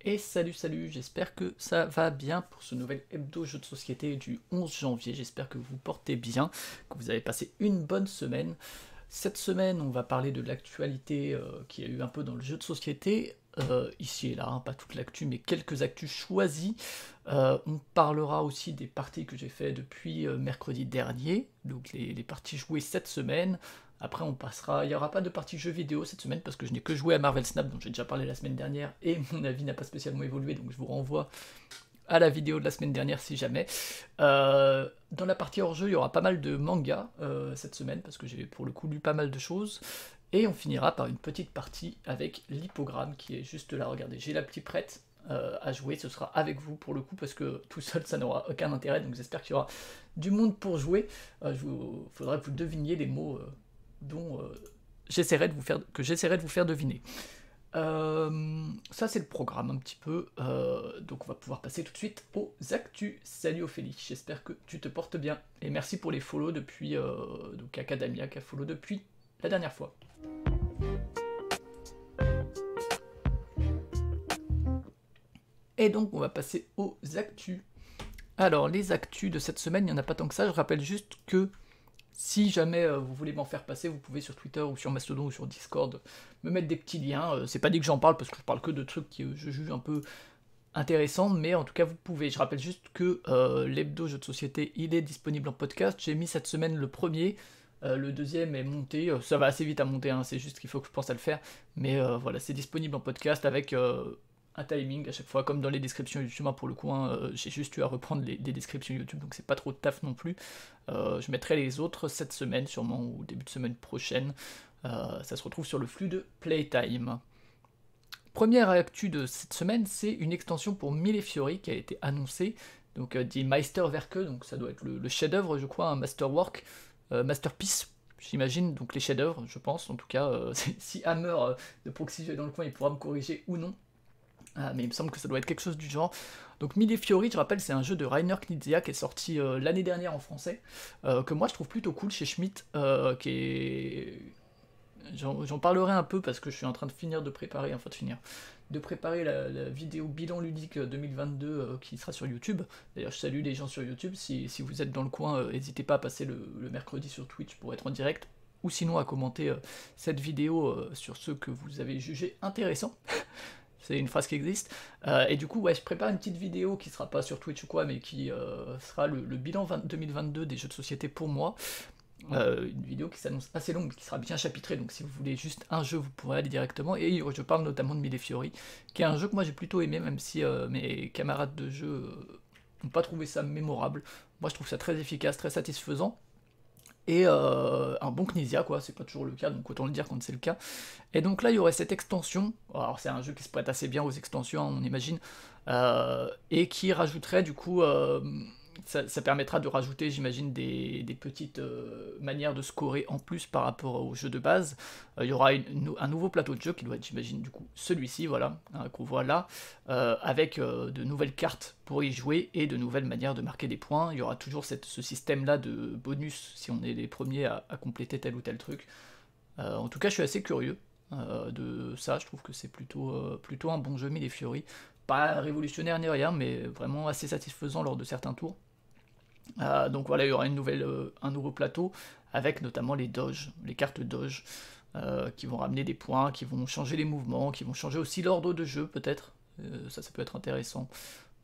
Et salut, j'espère que ça va bien pour ce nouvel hebdo jeu de société du 11 janvier. J'espère que vous portez bien, que vous avez passé une bonne semaine. Cette semaine, on va parler de l'actualité qu'il y a eu un peu dans le jeu de société, ici et là, hein, pas toute l'actu, mais quelques actus choisis. On parlera aussi des parties que j'ai fait depuis mercredi dernier, donc les parties jouées cette semaine. Après, on passera. Il n'y aura pas de partie jeux vidéo cette semaine parce que je n'ai que joué à Marvel Snap, dont j'ai déjà parlé la semaine dernière, et mon avis n'a pas spécialement évolué, donc je vous renvoie à la vidéo de la semaine dernière si jamais. Dans la partie hors-jeu, il y aura pas mal de mangas cette semaine parce que j'ai pour le coup lu pas mal de choses. Et on finira par une petite partie avec l'hippogramme qui est juste là. Regardez, j'ai l'appli prête à jouer. Ce sera avec vous pour le coup parce que tout seul ça n'aura aucun intérêt. Donc j'espère qu'il y aura du monde pour jouer. Faudra que vous deviniez les mots dont j'essaierai de vous faire deviner. Ça c'est le programme un petit peu, donc on va pouvoir passer tout de suite aux actus. Salut Ophélie, j'espère que tu te portes bien, et merci pour les follow depuis, donc Academia qui a follow depuis la dernière fois. Et donc on va passer aux actus. Alors les actus de cette semaine, il n'y en a pas tant que ça, je rappelle juste que si jamais vous voulez m'en faire passer, vous pouvez sur Twitter ou sur Mastodon ou sur Discord me mettre des petits liens. C'est pas dit que j'en parle parce que je parle que de trucs que je juge un peu intéressants, mais en tout cas vous pouvez. Je rappelle juste que l'hebdo jeu de société, il est disponible en podcast. J'ai mis cette semaine le premier, le deuxième est monté. Ça va assez vite à monter, hein, c'est juste qu'il faut que je pense à le faire. Mais voilà, c'est disponible en podcast avec un timing à chaque fois, comme dans les descriptions YouTube, hein, pour le coup, hein, j'ai juste eu à reprendre les descriptions YouTube, donc c'est pas trop de taf non plus. Je mettrai les autres cette semaine, sûrement, ou début de semaine prochaine. Ça se retrouve sur le flux de Playtime. Première actu de cette semaine, c'est une extension pour Millefiori qui a été annoncée, donc dit Meisterwerke, donc ça doit être le chef-d'œuvre, je crois, un masterwork, masterpiece, j'imagine, donc les chefs-d'œuvre, je pense, en tout cas, si Hammer de Proxy est dans le coin, il pourra me corriger ou non. Mais il me semble que ça doit être quelque chose du genre. Donc Millefiori, je rappelle, c'est un jeu de Rainer Knizia qui est sorti l'année dernière en français, que moi je trouve plutôt cool chez Schmitt, qui est... J'en parlerai un peu parce que je suis en train de préparer la vidéo bilan ludique 2022 qui sera sur YouTube. D'ailleurs, je salue les gens sur YouTube. Si vous êtes dans le coin, n'hésitez pas à passer le mercredi sur Twitch pour être en direct, ou sinon à commenter cette vidéo sur ceux que vous avez jugés intéressants. C'est une phrase qui existe. Et du coup, ouais, je prépare une petite vidéo qui sera pas sur Twitch ou quoi, mais qui sera le bilan 2022 des jeux de société pour moi. Une vidéo qui s'annonce assez longue, qui sera bien chapitrée, donc si vous voulez juste un jeu, vous pourrez aller directement. Et je parle notamment de Millefiori, qui est un jeu que moi j'ai plutôt aimé, même si mes camarades de jeu n'ont pas trouvé ça mémorable. Moi je trouve ça très efficace, très satisfaisant. Et un bon Knizia, quoi, c'est pas toujours le cas, donc autant le dire quand c'est le cas. Et donc là, il y aurait cette extension, alors c'est un jeu qui se prête assez bien aux extensions, hein, on imagine, et qui rajouterait du coup, ça permettra de rajouter, j'imagine, des petites manières de scorer en plus par rapport au jeu de base. Il y aura un nouveau plateau de jeu qui doit être, j'imagine, du coup, celui-ci, voilà, hein, qu'on voit là, avec de nouvelles cartes pour y jouer et de nouvelles manières de marquer des points. Il y aura toujours ce système-là de bonus si on est les premiers à compléter tel ou tel truc. En tout cas, je suis assez curieux de ça. Je trouve que c'est plutôt un bon jeu, Millefiori. Pas révolutionnaire ni rien, mais vraiment assez satisfaisant lors de certains tours. Donc voilà, il y aura un nouveau plateau avec notamment les doges, les cartes doge, qui vont ramener des points, qui vont changer les mouvements, qui vont changer aussi l'ordre de jeu peut-être. Ça peut être intéressant.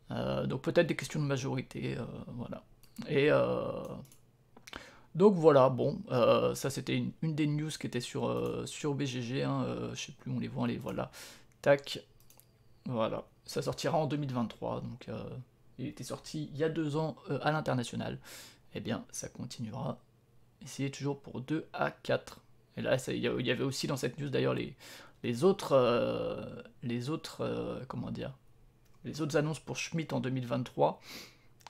Donc peut-être des questions de majorité, voilà. Et donc voilà, bon, ça c'était une des news qui était sur BGG, hein, je sais plus où on les voit, les voilà. Tac, voilà. Ça sortira en 2023, donc il était sorti il y a 2 ans à l'international. Eh bien, ça continuera. Et c'est toujours pour 2 à 4. Et là, il y avait aussi dans cette news d'ailleurs les autres, comment dire, les autres annonces pour Schmitt en 2023,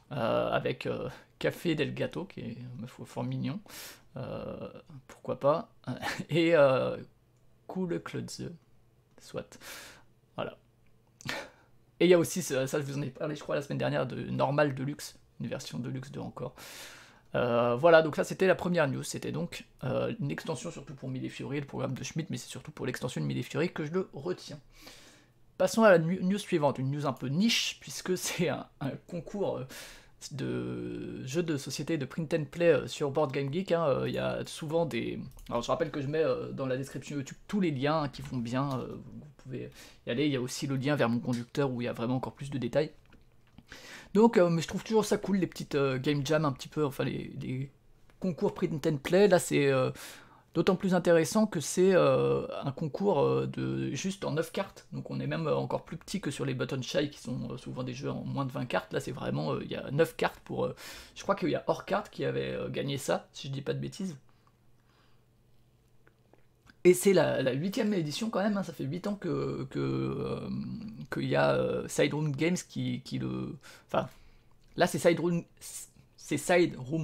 avec Café Del Gato, qui est fort mignon, pourquoi pas, et Cool Klotze, soit. Voilà. Et il y a aussi, ça je vous en ai parlé je crois la semaine dernière, de Normal Deluxe, une version Deluxe de encore. Voilà, donc ça c'était la première news, c'était donc une extension surtout pour Millefiori, le programme de Schmitt, mais c'est surtout pour l'extension de Millefiori que je le retiens. Passons à la news suivante, une news un peu niche, puisque c'est un concours de jeux de société de print and play sur Board Game Geek. Hein. Il y a souvent des... Alors je rappelle que je mets dans la description YouTube tous les liens qui vont bien, vous pouvez y aller. Il y a aussi le lien vers mon conducteur où il y a vraiment encore plus de détails. Donc mais je trouve toujours ça cool, les petites game jam un petit peu, enfin les concours print and play. Là c'est... d'autant plus intéressant que c'est un concours de juste en 9 cartes, donc on est même encore plus petit que sur les Button Shy qui sont souvent des jeux en moins de 20 cartes. Là c'est vraiment, il y a 9 cartes pour... je crois qu'il y a Hors Carte qui avait gagné ça, si je dis pas de bêtises. Et c'est la 8ème édition quand même, hein, ça fait 8 ans qu'il y a Side Room Games qui le... Enfin, là c'est Side Room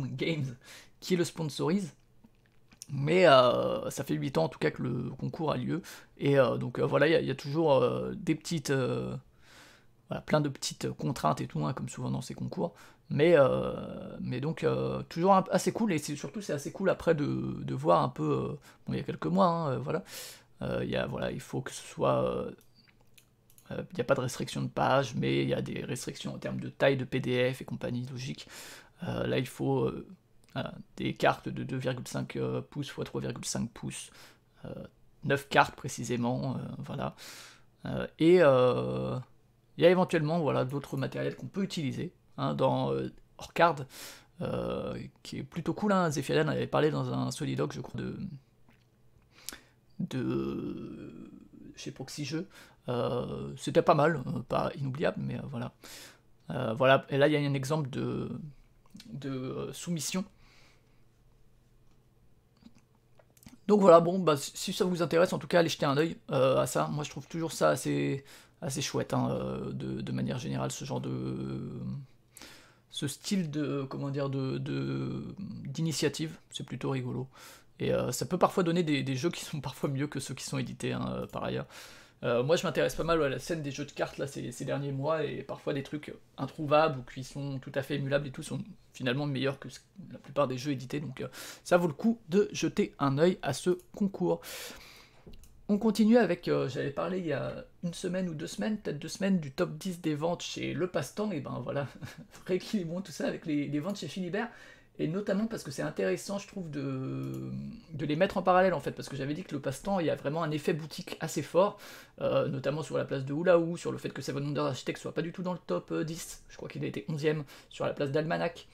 Games qui le sponsorise. Mais ça fait 8 ans en tout cas que le concours a lieu, et donc voilà, il y a toujours des petites, voilà, plein de petites contraintes et tout, hein, comme souvent dans ces concours, mais donc toujours assez cool, et surtout c'est assez cool après de voir un peu, bon il y a quelques mois, hein, voilà, voilà, il faut que ce soit, il n'y a pas de restriction de page, mais il y a des restrictions en termes de taille de PDF et compagnie, logique. Là il faut... des cartes de 2,5 pouces x 3,5 pouces, 9 cartes précisément, voilà. Et il y a éventuellement voilà, d'autres matériels qu'on peut utiliser hein, dans Orcard, qui est plutôt cool. Hein. Zephyrian avait parlé dans un Soliloque, je crois, chez Proxy Jeux. C'était pas mal, pas inoubliable, mais voilà. Voilà. Et là, il y a un exemple de soumission. Donc voilà, bon, bah, si ça vous intéresse, en tout cas, allez jeter un œil à ça. Moi, je trouve toujours ça assez chouette, hein, de manière générale, ce style de, comment dire, d'initiative, c'est plutôt rigolo. Et ça peut parfois donner des jeux qui sont parfois mieux que ceux qui sont édités, hein, par ailleurs. Moi, je m'intéresse pas mal à la scène des jeux de cartes là ces derniers mois, et parfois des trucs introuvables ou qui sont tout à fait émulables et tout sont finalement meilleurs que la plupart des jeux édités, donc ça vaut le coup de jeter un œil à ce concours. On continue avec, j'avais parlé il y a une semaine ou 2 semaines, peut-être 2 semaines, du top 10 des ventes chez Le Passe-Temps, et ben voilà, rééquilibrons tout ça avec les ventes chez Philibert. Et notamment parce que c'est intéressant, je trouve, de les mettre en parallèle, en fait, parce que j'avais dit que le passe-temps, il y a vraiment un effet boutique assez fort, notamment sur la place de Oulaou, sur le fait que Seven Wonders Architect soit pas du tout dans le top 10, je crois qu'il a été 11ème, sur la place d'Almanac.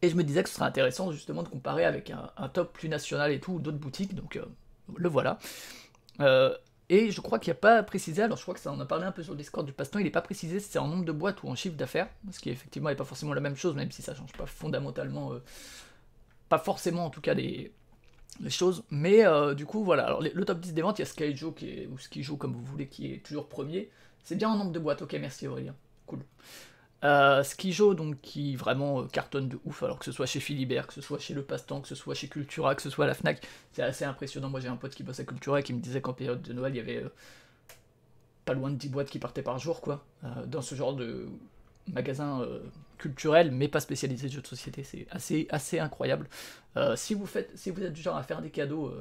Et je me disais que ce serait intéressant, justement, de comparer avec un top plus national et tout, d'autres boutiques, donc le voilà. Et je crois qu'il n'y a pas précisé, alors je crois que ça en a parlé un peu sur le Discord du passe-temps, il n'est pas précisé si c'est en nombre de boîtes ou en chiffre d'affaires, ce qui effectivement n'est pas forcément la même chose, même si ça change pas fondamentalement, pas forcément en tout cas les choses, mais du coup voilà, alors le top 10 des ventes, il y a Skyjo, ou Skyjo comme vous voulez, qui est toujours premier, c'est bien en nombre de boîtes, ok merci Aurélien, cool. Skyjo, donc, qui vraiment cartonne de ouf, alors que ce soit chez Philibert, que ce soit chez Le Passe-Temps, que ce soit chez Cultura, que ce soit à la Fnac, c'est assez impressionnant. Moi j'ai un pote qui bosse à Cultura et qui me disait qu'en période de Noël, il y avait pas loin de 10 boîtes qui partaient par jour, quoi, dans ce genre de magasin culturel, mais pas spécialisé de jeux de société, c'est assez incroyable. Si vous êtes du genre à faire des cadeaux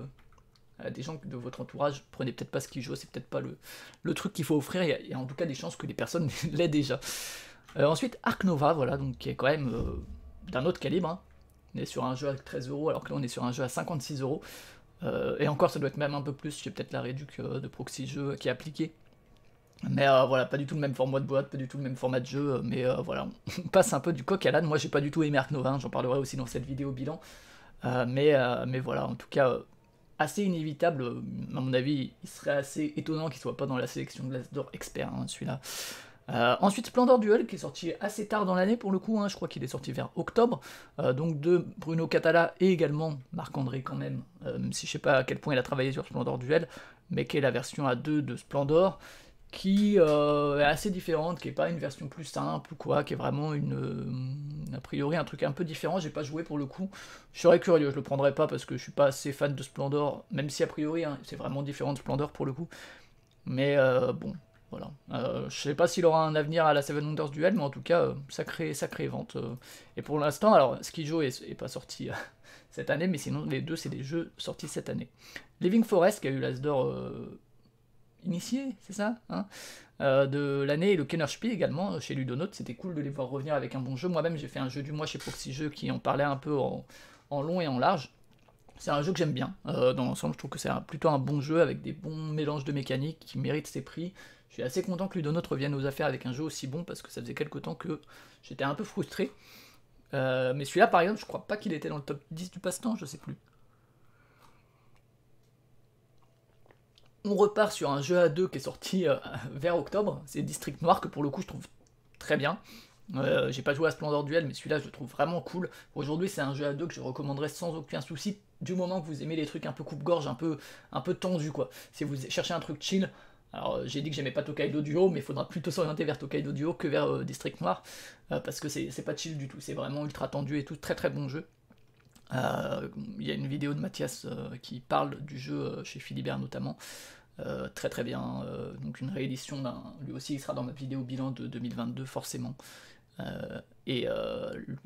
à des gens de votre entourage, prenez peut-être pas Skyjo, c'est peut-être pas le truc qu'il faut offrir, il y a en tout cas des chances que les personnes l'aient déjà. Ensuite, Ark Nova, voilà, donc qui est quand même d'un autre calibre. Hein. On est sur un jeu à 13€, alors que là on est sur un jeu à 56€. Et encore, ça doit être même un peu plus, j'ai peut-être la réduc de Proxy Jeux qui est appliquée. Mais voilà, pas du tout le même format de boîte, pas du tout le même format de jeu, mais voilà, on passe un peu du coq à l'âne. Moi j'ai pas du tout aimé Ark Nova, hein, j'en parlerai aussi dans cette vidéo bilan. Mais voilà, en tout cas, assez inévitable, à mon avis, il serait assez étonnant qu'il soit pas dans la sélection de l'As d'Or expert, hein, celui-là. Ensuite, Splendor Duel, qui est sorti assez tard dans l'année pour le coup, hein, je crois qu'il est sorti vers octobre, donc de Bruno Catala et également Marc-André quand même, même si je sais pas à quel point il a travaillé sur Splendor Duel, mais qui est la version à 2 de Splendor, qui est assez différente, qui est pas une version plus simple ou quoi, qui est vraiment a priori un truc un peu différent. J'ai pas joué pour le coup, je serais curieux, je le prendrais pas parce que je suis pas assez fan de Splendor, même si a priori hein, c'est vraiment différent de Splendor pour le coup, mais bon. Voilà. Je sais pas s'il aura un avenir à la Seven Wonders Duel, mais en tout cas, sacrée vente. Et pour l'instant, alors, Skyjo est pas sorti cette année, mais sinon, les deux, c'est des jeux sortis cette année. Living Forest, qui a eu l'As d'Or initiés, c'est ça, hein, de l'année, et le Kennerspiel également chez Ludonote. C'était cool de les voir revenir avec un bon jeu. Moi-même, j'ai fait un jeu du mois chez Proxy Jeux qui en parlait un peu en long et en large. C'est un jeu que j'aime bien. Dans l'ensemble, je trouve que c'est plutôt un bon jeu avec des bons mélanges de mécaniques qui méritent ses prix. Je suis assez content que Ludonote revienne aux affaires avec un jeu aussi bon parce que ça faisait quelques temps que j'étais un peu frustré. Mais celui-là, par exemple, je crois pas qu'il était dans le top 10 du passe-temps, je sais plus. On repart sur un jeu à deux qui est sorti vers octobre. C'est District Noir que pour le coup je trouve très bien. J'ai pas joué à Splendor Duel, mais celui-là je le trouve vraiment cool. Aujourd'hui, c'est un jeu à deux que je recommanderais sans aucun souci, du moment que vous aimez les trucs un peu coupe-gorge, un peu tendu quoi. Si vous cherchez un truc chill, alors j'ai dit que j'aimais pas Tokaido Duo, mais il faudra plutôt s'orienter vers Tokaido Duo que vers District Noir, parce que c'est pas chill du tout, c'est vraiment ultra tendu et tout, très très bon jeu. Il y a une vidéo de Mathias qui parle du jeu chez Philibert notamment. Très très bien, donc une réédition lui aussi il sera dans ma vidéo bilan de 2022 forcément. Et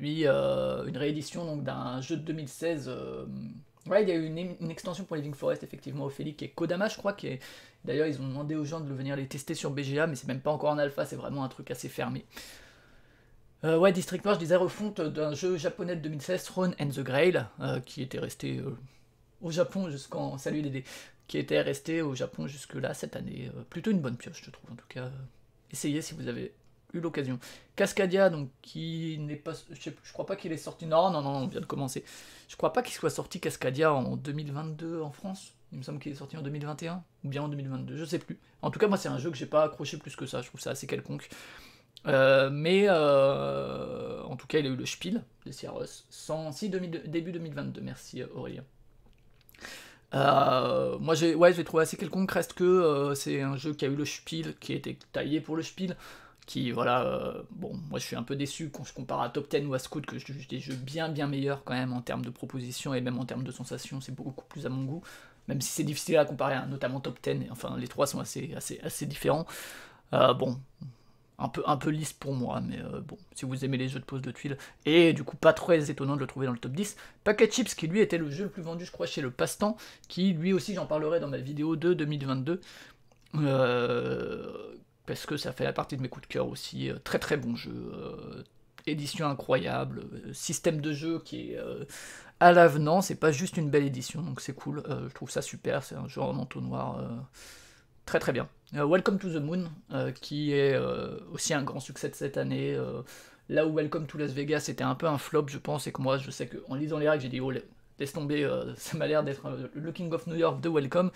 lui, une réédition donc d'un jeu de 2016. Ouais, il y a eu une extension pour Living Forest effectivement, Ophélie, qui est Kodama je crois, qui est... D'ailleurs ils ont demandé aux gens de venir les tester sur BGA, mais c'est même pas encore en alpha, c'est vraiment un truc assez fermé. Ouais, District Noir, je disais refonte d'un jeu japonais de 2016, Throne and the Grail, qui était resté au Japon jusqu'en... Salut Dédé, qui était resté au Japon jusque-là cette année. Plutôt une bonne pioche, je trouve, en tout cas. Essayez si vous avez eu l'occasion. Cascadia, donc, qui n'est pas... Je crois pas qu'il est sorti... Non, on vient de commencer. Je crois pas qu'il soit sorti Cascadia en 2022 en France. Il me semble qu'il est sorti en 2021, ou bien en 2022, je sais plus. En tout cas, moi, c'est un jeu que j'ai pas accroché plus que ça, je trouve ça assez quelconque. Mais en tout cas, il a eu le Spiel de Sierros, début 2022. Merci Aurélien. Moi j'ai trouvé assez quelconque, reste que c'est un jeu qui a eu le Spiel, qui était taillé pour le Spiel, qui voilà, bon, moi je suis un peu déçu quand je compare à Top 10 ou à Scout, que je juge des jeux bien meilleurs quand même en termes de propositions et même en termes de sensations, c'est beaucoup plus à mon goût, même si c'est difficile à comparer à notamment Top 10, et enfin les trois sont assez différents. Bon, un peu lisse pour moi, mais bon, si vous aimez les jeux de pose de tuiles, et du coup pas très étonnant de le trouver dans le top 10. Packet Chips, qui lui était le jeu le plus vendu, je crois, chez le Passe-Temps, qui lui aussi, j'en parlerai dans ma vidéo de 2022, parce que ça fait la partie de mes coups de cœur aussi, très très bon jeu, édition incroyable, système de jeu qui est à l'avenant, c'est pas juste une belle édition, donc c'est cool, je trouve ça super, c'est un jeu en entonnoir, très très bien. Welcome to the Moon, qui est aussi un grand succès de cette année, là où Welcome to Las Vegas était un peu un flop, je pense, et que moi je sais qu'en lisant les règles j'ai dit oh laisse tomber, ça m'a l'air d'être le King of New York de Welcome,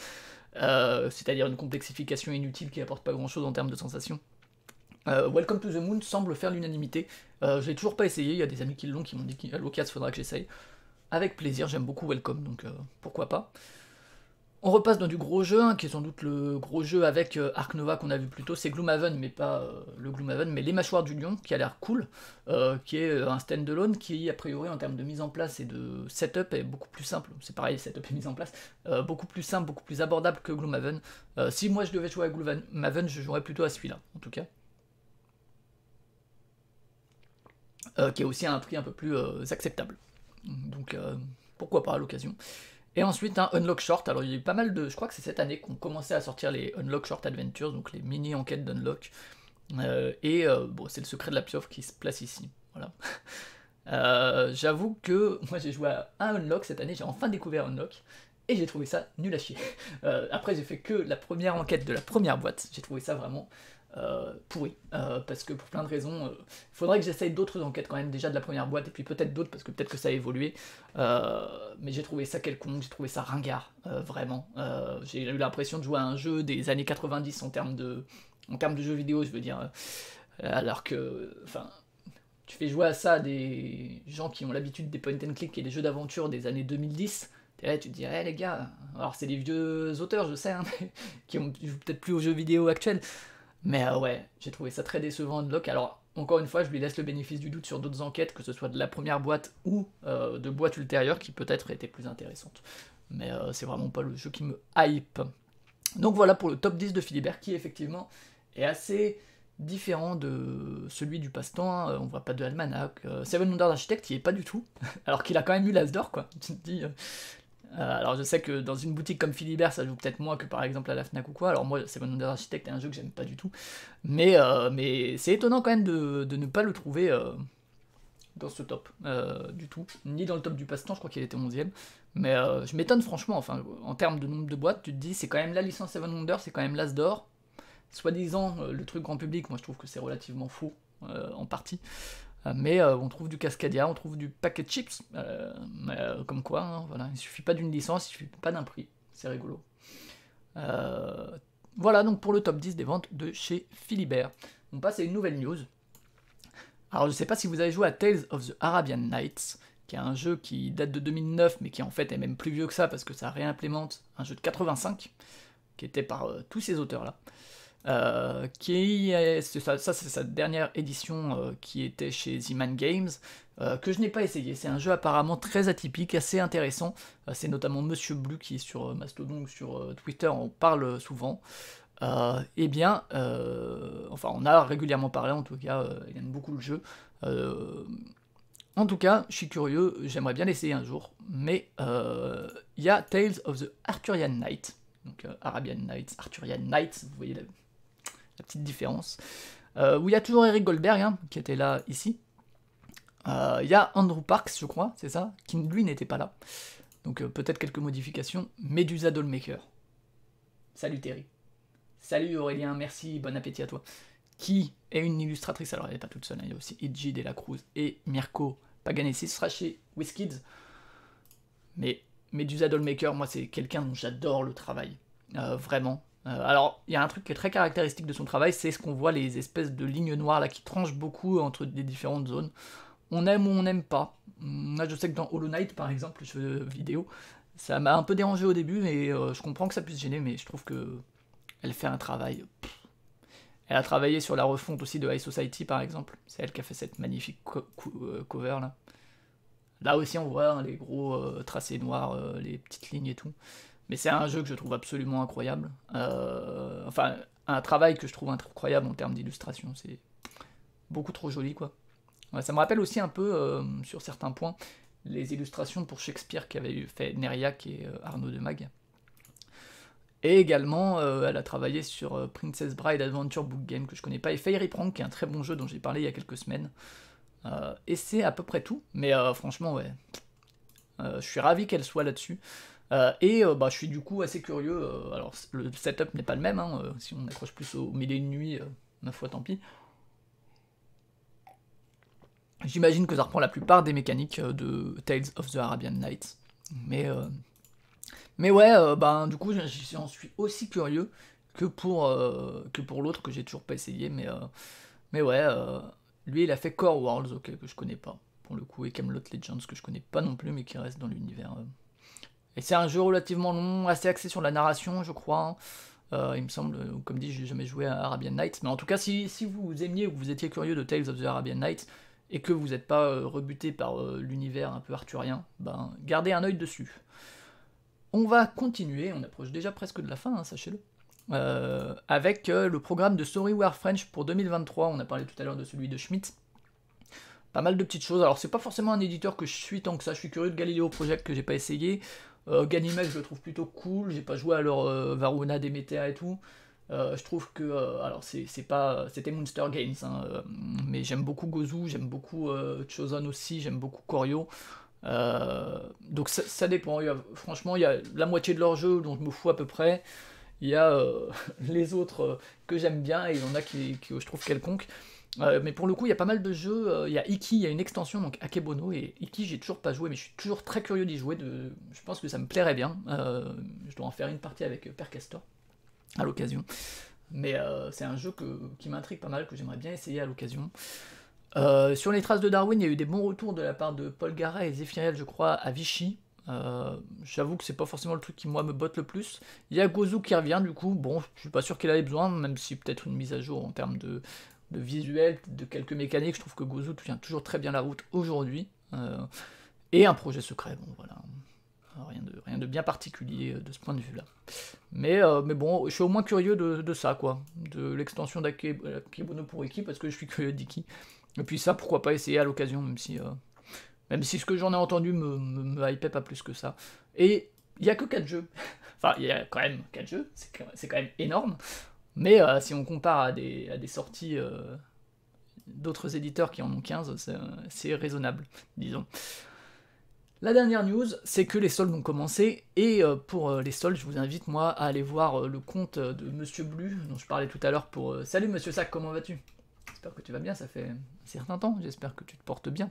c'est-à-dire une complexification inutile qui apporte pas grand chose en termes de sensations. Welcome to the Moon semble faire l'unanimité, je l'ai toujours pas essayé, il y a des amis qui l'ont, qui m'ont dit qu'à l'occasion faudra que j'essaye. Avec plaisir, j'aime beaucoup Welcome, donc pourquoi pas. On repasse dans du gros jeu, hein, qui est sans doute le gros jeu avec Ark Nova qu'on a vu plus tôt, c'est Gloomhaven, mais pas le Gloomhaven, mais Les Mâchoires du Lion, qui a l'air cool, qui est un stand-alone, qui a priori en termes de mise en place et de setup est beaucoup plus simple, c'est pareil, setup et mise en place, beaucoup plus simple, beaucoup plus abordable que Gloomhaven. Si moi je devais jouer à Gloomhaven, je jouerais plutôt à celui-là, en tout cas. Qui est aussi à un prix un peu plus acceptable. Donc pourquoi pas à l'occasion. Et ensuite un Unlock Short, alors il y a eu pas mal de... Je crois que c'est cette année qu'on commençait à sortir les Unlock Short Adventures, donc les mini-enquêtes d'Unlock. Bon, c'est le secret de la pieuvre qui se place ici, voilà. J'avoue que moi j'ai joué à un Unlock cette année, j'ai enfin découvert Unlock, et j'ai trouvé ça nul à chier. Après j'ai fait que la première enquête de la première boîte, j'ai trouvé ça vraiment... pourri, parce que pour plein de raisons, il faudrait que j'essaye d'autres enquêtes quand même, déjà de la première boîte, et puis peut-être d'autres, parce que peut-être que ça a évolué, mais j'ai trouvé ça quelconque, j'ai trouvé ça ringard, vraiment. J'ai eu l'impression de jouer à un jeu des années 90 en termes de jeux vidéo, je veux dire, alors que, enfin, tu fais jouer à ça à des gens qui ont l'habitude des point and click et des jeux d'aventure des années 2010, et là, tu te dis, hey, les gars, alors c'est des vieux auteurs, je sais, hein, qui ont peut-être plus aux jeux vidéo actuels, mais ouais, j'ai trouvé ça très décevant Unlock. Alors, encore une fois, je lui laisse le bénéfice du doute sur d'autres enquêtes, que ce soit de la première boîte ou de boîtes ultérieures, qui peut-être étaient plus intéressantes. Mais c'est vraiment pas le jeu qui me hype. Donc voilà pour le top 10 de Philibert, qui effectivement est assez différent de celui du passe-temps, hein. On voit pas de Almanach. Seven Wonders Architect, il est pas du tout, alors qu'il a quand même eu l'As d'or, quoi. Tu te dis... Alors je sais que dans une boutique comme Philibert, ça joue peut-être moins que par exemple à la Fnac ou quoi. Alors moi, Seven Wonders Architect est un jeu que j'aime pas du tout. Mais c'est étonnant quand même de ne pas le trouver dans ce top du tout. Ni dans le top du passe-temps, je crois qu'il était 11ème. Mais je m'étonne franchement, enfin, en termes de nombre de boîtes, tu te dis, c'est quand même la licence Seven Wonders, c'est quand même l'As d'or. Soi-disant, le truc grand public, moi je trouve que c'est relativement faux en partie. Mais on trouve du Cascadia, on trouve du Packet Chips, comme quoi, hein, voilà, il suffit pas d'une licence, il suffit pas d'un prix, c'est rigolo. Voilà donc pour le top 10 des ventes de chez Philibert. On passe à une nouvelle news. Alors je sais pas si vous avez joué à Tales of the Arabian Nights, qui est un jeu qui date de 2009, mais qui en fait est même plus vieux que ça, parce que ça réimplémente un jeu de 85, qui était par tous ces auteurs-là. Ça c'est sa dernière édition qui était chez Z-Man Games, que je n'ai pas essayé. C'est un jeu apparemment très atypique, assez intéressant. C'est notamment Monsieur Blue qui est sur Mastodon ou sur Twitter en parle souvent. Enfin on a régulièrement parlé, en tout cas, il aime beaucoup le jeu. En tout cas, je suis curieux, j'aimerais bien l'essayer un jour, mais il y a Tales of the Arthurian Night, donc Arabian Nights, Arthurian Nights, vous voyez la petite différence, où il y a toujours Eric Goldberg, hein, qui était là ici. Il y a Andrew Parks, je crois, c'est ça, qui lui n'était pas là. Donc peut-être quelques modifications. Medusa Dollmaker. Salut Terry. Salut Aurélien, merci, bon appétit à toi. Qui est une illustratrice, alors elle n'est pas toute seule, hein, il y a aussi Idji De La Cruz et Mirko Paganesi, ce sera chez WizKids. Mais Medusa Dollmaker, moi c'est quelqu'un dont j'adore le travail, vraiment. Alors, il y a un truc qui est très caractéristique de son travail, c'est ce qu'on voit, les espèces de lignes noires là qui tranchent beaucoup entre les différentes zones. On aime ou on n'aime pas. Là, je sais que dans Hollow Knight, par exemple, le jeu vidéo, ça m'a un peu dérangé au début, mais je comprends que ça puisse gêner, mais je trouve que elle fait un travail. Elle a travaillé sur la refonte aussi de High Society, par exemple. C'est elle qui a fait cette magnifique cover là. Là aussi, on voit hein, les gros tracés noirs, les petites lignes et tout. Mais c'est un jeu que je trouve absolument incroyable. Enfin, un travail que je trouve incroyable en termes d'illustration. C'est beaucoup trop joli, quoi. Ouais, ça me rappelle aussi un peu, sur certains points, les illustrations pour Shakespeare qu'avait fait Neriac et Arnaud Demag. Et également, elle a travaillé sur Princess Bride Adventure Book Game, que je connais pas, et Fairy Prank, qui est un très bon jeu dont j'ai parlé il y a quelques semaines. Et c'est à peu près tout, mais franchement, ouais. Je suis ravi qu'elle soit là-dessus. Je suis du coup assez curieux. Alors, le setup n'est pas le même, hein, si on accroche plus au mille et une nuits, ma foi, tant pis. J'imagine que ça reprend la plupart des mécaniques de Tales of the Arabian Nights. Mais ouais, du coup, j'en suis aussi curieux que pour l'autre que j'ai toujours pas essayé. Mais ouais, lui, il a fait Core Worlds, ok, que je connais pas, pour le coup, et Camelot Legends, que je connais pas non plus, mais qui reste dans l'univers. Et c'est un jeu relativement long, assez axé sur la narration, je crois. Il me semble, comme dit, j'ai jamais joué à Arabian Nights, mais en tout cas, si vous aimiez ou que vous étiez curieux de Tales of the Arabian Nights, et que vous n'êtes pas rebuté par l'univers un peu arthurien, gardez un œil dessus. On va continuer, on approche déjà presque de la fin, hein, sachez-le, avec le programme de Storyware French pour 2023. On a parlé tout à l'heure de celui de Schmitt. Pas mal de petites choses. Alors, c'est pas forcément un éditeur que je suis tant que ça. Je suis curieux de Galileo Project que j'ai pas essayé. Ganymed, je le trouve plutôt cool. J'ai pas joué à leur Varuna, Demeter et tout. Je trouve que. Alors, c'était Monster Games, hein, mais j'aime beaucoup Gozu, j'aime beaucoup Chosen aussi, j'aime beaucoup Koryo. Donc ça dépend, franchement il y a la moitié de leurs jeux dont je me fous à peu près, il y a les autres que j'aime bien et il y en a qui je trouve quelconques, mais pour le coup il y a pas mal de jeux, il y a Iki, il y a une extension donc Akebono, et Iki j'ai toujours pas joué mais je suis toujours très curieux d'y jouer, je pense que ça me plairait bien, je dois en faire une partie avec Père Castor à l'occasion, mais c'est un jeu qui m'intrigue pas mal, que j'aimerais bien essayer à l'occasion. Sur les traces de Darwin, il y a eu des bons retours de la part de Paul Garay et Zéphiriel, je crois, à Vichy. J'avoue que c'est pas forcément le truc qui, moi, me botte le plus. Il y a Gozu qui revient, du coup. Bon, je suis pas sûr qu'il avait besoin, même si peut-être une mise à jour en termes de visuel, de quelques mécaniques. Je trouve que Gozu tient toujours très bien la route aujourd'hui. Et un projet secret, bon, voilà. Rien de bien particulier de ce point de vue-là. Mais bon, je suis au moins curieux de ça, quoi. De l'extension d'Akebono pour Iki, parce que je suis curieux d'Iki. Et puis ça, pourquoi pas essayer à l'occasion, même si ce que j'en ai entendu me hypait pas plus que ça. Et Il n'y a que 4 jeux. Enfin, il y a quand même 4 jeux, c'est quand même énorme. Mais si on compare à des sorties d'autres éditeurs qui en ont 15, c'est raisonnable, disons. La dernière news, c'est que les soldes ont commencé, et pour les soldes, je vous invite moi à aller voir le compte de Monsieur Blu, dont je parlais tout à l'heure pour... Salut Monsieur Sac, comment vas-tu? J'espère que tu vas bien, ça fait un certain temps, j'espère que tu te portes bien.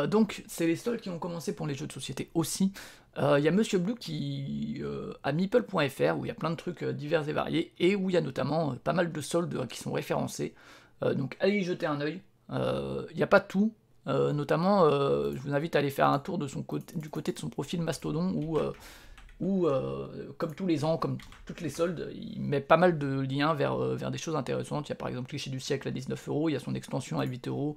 Donc, c'est les soldes qui ont commencé pour les jeux de société aussi. Il y a Monsieur Blue qui a meeple.fr où il y a plein de trucs divers et variés, et où il y a notamment pas mal de soldes qui sont référencés. Donc, allez y jeter un œil. Il n'y a pas tout. Notamment, je vous invite à aller faire un tour de du côté de son profil Mastodon où comme tous les ans, comme toutes les soldes, il met pas mal de liens vers des choses intéressantes. Il y a par exemple Cliché du siècle à 19€, il y a son extension à 8€.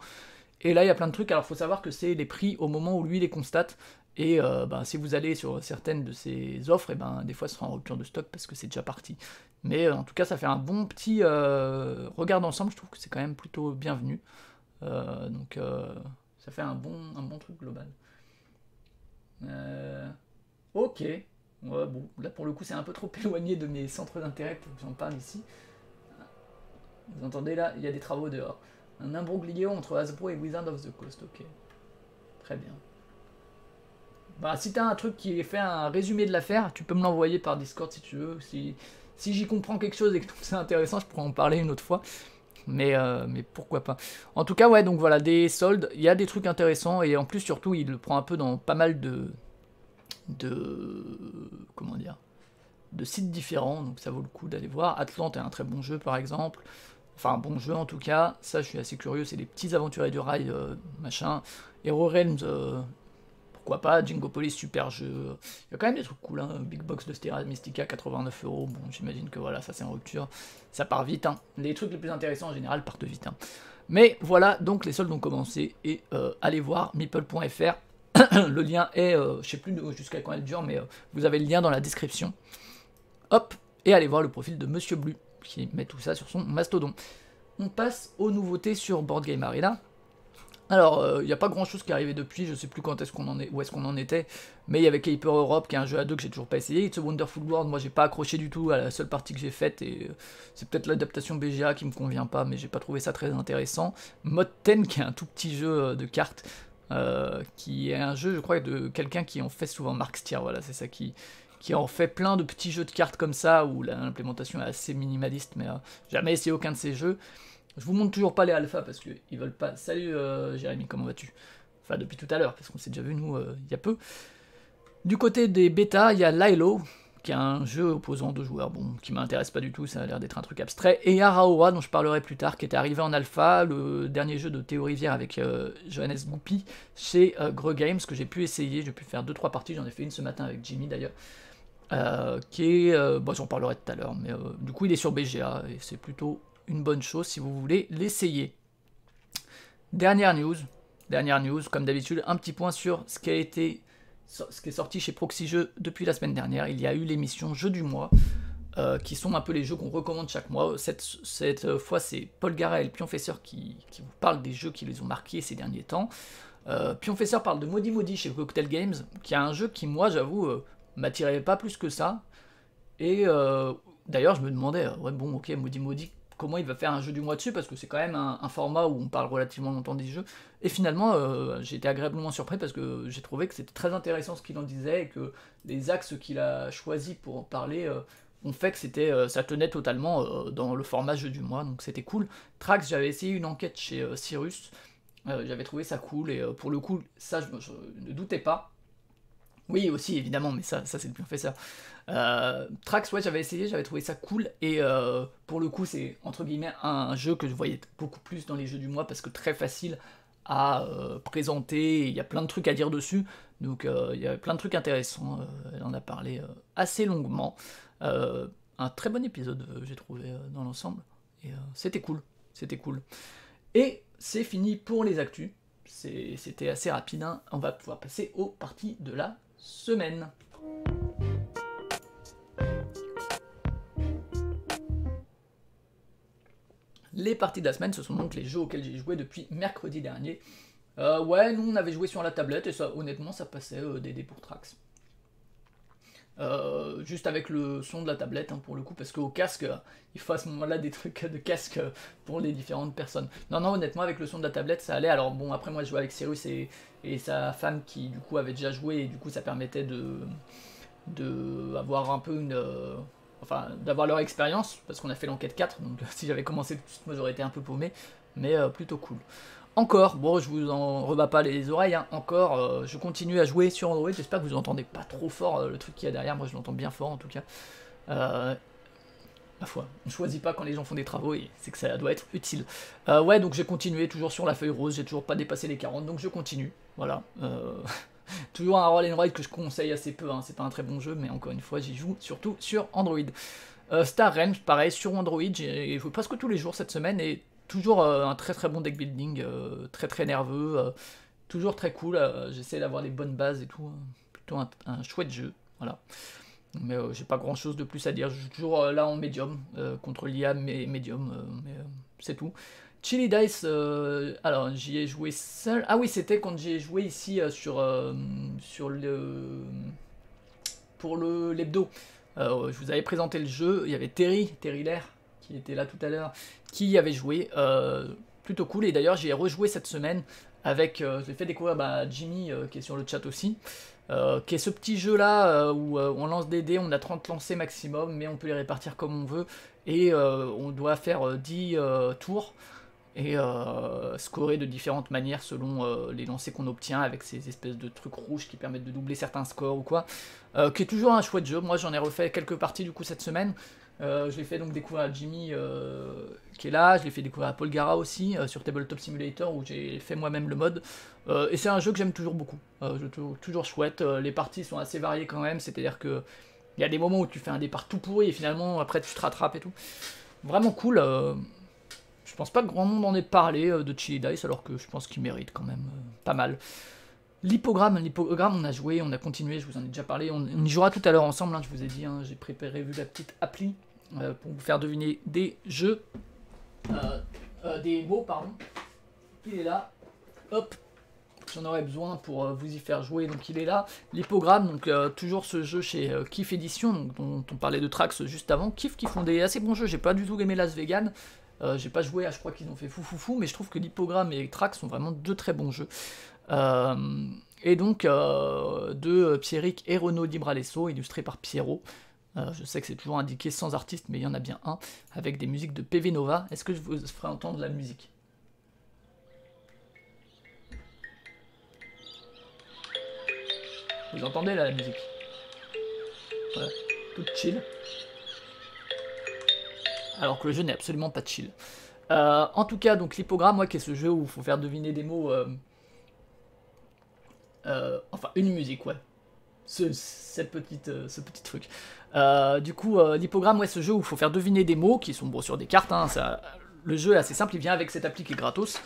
Et là, il y a plein de trucs. Alors, il faut savoir que c'est les prix au moment où lui les constate. Et si vous allez sur certaines de ces offres, et des fois, ce sera en rupture de stock parce que c'est déjà parti. Mais en tout cas, ça fait un bon petit regard d'ensemble. Je trouve que c'est quand même plutôt bienvenu. Donc, ça fait un bon truc global. Ok. Ouais, bon, là, pour le coup, c'est un peu trop éloigné de mes centres d'intérêt pour que j'en parle ici. Vous entendez là, il y a des travaux dehors. Un imbroglio entre Hasbro et Wizard of the Coast, ok. Très bien. Si t'as un truc qui fait un résumé de l'affaire, tu peux me l'envoyer par Discord si tu veux. Si j'y comprends quelque chose et que c'est intéressant, je pourrais en parler une autre fois. Mais pourquoi pas. En tout cas, ouais, donc voilà, des soldes, il y a des trucs intéressants, et en plus, surtout, il le prend un peu dans pas mal de comment dire, de sites différents, donc ça vaut le coup d'aller voir. Atlante est un très bon jeu, par exemple. Enfin, un bon jeu en tout cas, ça je suis assez curieux, c'est les petits aventuriers du rail, machin. Hero Realms, pourquoi pas, Jingopolis, super jeu. Il y a quand même des trucs cool, hein. Big Box de Terra Mystica, 89€, bon, j'imagine que voilà, ça c'est en rupture. Ça part vite, hein. Les trucs les plus intéressants en général partent vite, hein. Mais voilà, donc les soldes ont commencé, et allez voir meeple.fr. Le lien est, je sais plus jusqu'à quand elle dure, mais vous avez le lien dans la description. Hop, et allez voir le profil de Monsieur Blu, qui met tout ça sur son mastodon. On passe aux nouveautés sur Board Game Arena. Alors, il n'y a pas grand chose qui est arrivé depuis, je sais plus quand est-ce qu'on en est, où est-ce qu'on en était, mais il y avait Caper Europe, qui est un jeu à 2 que j'ai toujours pas essayé. It's a Wonderful World, moi j'ai pas accroché du tout à la seule partie que j'ai faite, et c'est peut-être l'adaptation BGA qui me convient pas, mais j'ai pas trouvé ça très intéressant. Mod 10, qui est un tout petit jeu de cartes, qui est un jeu, je crois, de quelqu'un qui en fait souvent, Mark Stier, voilà, c'est ça, qui en fait plein de petits jeux de cartes comme ça, où l'implémentation est assez minimaliste, mais jamais essayé aucun de ces jeux. Je vous montre toujours pas les alphas, parce qu'ils veulent pas... Salut Jérémy, comment vas-tu? Enfin, depuis tout à l'heure, parce qu'on s'est déjà vu, nous, il y a peu. Du côté des bêtas, il y a Lilo, qui est un jeu opposant de joueurs, bon, qui m'intéresse pas du tout, ça a l'air d'être un truc abstrait, et Araoa, dont je parlerai plus tard, qui était arrivé en alpha, le dernier jeu de Théo Rivière avec Johannes Goupy, chez Greux Games, que j'ai pu essayer, j'ai pu faire 2-3 parties, j'en ai fait une ce matin avec Jimmy d'ailleurs, qui est... j'en parlerai tout à l'heure, mais du coup il est sur BGA, et c'est plutôt une bonne chose si vous voulez l'essayer. Dernière news, comme d'habitude, un petit point sur ce qui est sorti chez Proxy Jeux depuis la semaine dernière. Il y a eu l'émission Jeux du mois, qui sont un peu les jeux qu'on recommande chaque mois. Cette fois, c'est Paul Garet et le Pionfesseur qui vous parlent des jeux qui les ont marqués ces derniers temps. Pionfesseur parle de Maudit Maudit chez Cocktail Games, qui est un jeu qui, moi, j'avoue, m'attirait pas plus que ça. Et d'ailleurs, je me demandais, ouais, bon, ok, Maudit Maudit, comment il va faire un jeu du mois dessus, parce que c'est quand même un format où on parle relativement longtemps des jeux. Et finalement, j'ai été agréablement surpris parce que j'ai trouvé que c'était très intéressant ce qu'il en disait, et que les axes qu'il a choisis pour en parler ont fait que ça tenait totalement dans le format jeu du mois, donc c'était cool. Trax, j'avais essayé une enquête chez Cyrus, j'avais trouvé ça cool, et pour le coup, ça je ne doutais pas. Oui, aussi, évidemment, mais ça c'est le Pionfesseur. Trax, ouais, j'avais essayé, j'avais trouvé ça cool, et pour le coup, c'est entre guillemets un jeu que je voyais beaucoup plus dans les jeux du mois, parce que très facile à présenter, il y a plein de trucs à dire dessus, donc il y a plein de trucs intéressants, elle en a parlé assez longuement. Un très bon épisode, j'ai trouvé, dans l'ensemble, et c'était cool. Et c'est fini pour les actus, c'était assez rapide, hein. On va pouvoir passer aux parties de la semaine. Les parties de la semaine, ce sont donc les jeux auxquels j'ai joué depuis mercredi dernier. Ouais, nous on avait joué sur la tablette, et ça, honnêtement, ça passait DD pour Trax. juste avec le son de la tablette hein, pour le coup, parce qu'au casque, il faut à ce moment-là des trucs de casque pour les différentes personnes. Non, non, honnêtement, avec le son de la tablette, ça allait. Alors bon, après moi je jouais avec Cyrus et sa femme qui du coup avait déjà joué, et du coup ça permettait de avoir un peu une... enfin, d'avoir leur expérience, parce qu'on a fait l'enquête 4, donc si j'avais commencé tout de suite, moi j'aurais été un peu paumé, mais plutôt cool. Encore, bon je vous en rebats pas les oreilles, hein, encore, je continue à jouer sur Android, j'espère que vous entendez pas trop fort le truc qu'il y a derrière, moi je l'entends bien fort en tout cas. Ma foi, on choisit pas quand les gens font des travaux et c'est que ça doit être utile. Ouais, donc j'ai continué toujours sur la feuille rose, j'ai toujours pas dépassé les 40, donc je continue, voilà. Toujours un roll and ride que je conseille assez peu, hein. C'est pas un très bon jeu, mais encore une fois j'y joue surtout sur Android. Star Realms, pareil, sur Android, j'ai joué presque tous les jours cette semaine, et toujours un très très bon deck building, très très nerveux, toujours très cool, j'essaie d'avoir les bonnes bases et tout, hein. Plutôt un chouette jeu, voilà. Mais j'ai pas grand chose de plus à dire, je suis toujours là en médium, contre l'IA médium, mais c'est tout. Chili Dice, alors j'y ai joué seul. Ah oui, c'était quand j'ai joué ici sur le pour l'hebdo. Je vous avais présenté le jeu, il y avait Terry Lair, qui était là tout à l'heure, qui avait joué. Plutôt cool, et d'ailleurs j'ai rejoué cette semaine avec, je l'ai fait découvrir Jimmy, qui est sur le chat aussi, qui est ce petit jeu là où on lance des dés, on a 30 lancers maximum, mais on peut les répartir comme on veut, et on doit faire 10 tours, et scorer de différentes manières selon les lancers qu'on obtient, avec ces espèces de trucs rouges qui permettent de doubler certains scores ou quoi, qui est toujours un chouette jeu. Moi j'en ai refait quelques parties du coup cette semaine. Je l'ai fait donc découvrir à Jimmy qui est là, je l'ai fait découvrir à Paul Gara aussi sur Tabletop Simulator où j'ai fait moi-même le mode, et c'est un jeu que j'aime toujours beaucoup, je trouve toujours chouette. Les parties sont assez variées quand même, c'est-à-dire que il y a des moments où tu fais un départ tout pourri et finalement après tu te rattrapes et tout, vraiment cool. Je pense pas que grand monde en ait parlé de Chili Dice, alors que je pense qu'il mérite quand même pas mal. L'hypogramme, on a joué, on a continué, je vous en ai déjà parlé, on y jouera tout à l'heure ensemble, hein, je vous ai dit, hein, j'ai prévu la petite appli pour vous faire deviner des jeux, des mots, pardon. Il est là, hop, j'en aurais besoin pour vous y faire jouer, donc il est là. L'hypogramme, donc toujours ce jeu chez Kif Edition, donc, dont on parlait de Trax juste avant. Kif qui font des assez bons jeux, j'ai pas du tout aimé Las Vegan. J'ai pas joué à, je crois qu'ils ont fait fou, mais je trouve que l'hypogramme et Trax sont vraiment deux très bons jeux. Et donc de Pierrick et Renaud Di Bralesso, illustré par Pierrot. Je sais que c'est toujours indiqué sans artiste, mais il y en a bien un, avec des musiques de PV Nova. Est-ce que je vous ferai entendre la musique? Vous entendez là la musique? Voilà, toute chill. Alors que le jeu n'est absolument pas chill. En tout cas, donc l'hypogramme, moi, qui est ce jeu où il faut faire deviner des mots, enfin une musique, ouais. Ce petit truc. Du coup, l'hypogramme, ouais, ce jeu où il faut faire deviner des mots qui sont bon, sur des cartes. Hein, le jeu est assez simple, il vient avec cette appli qui est gratos.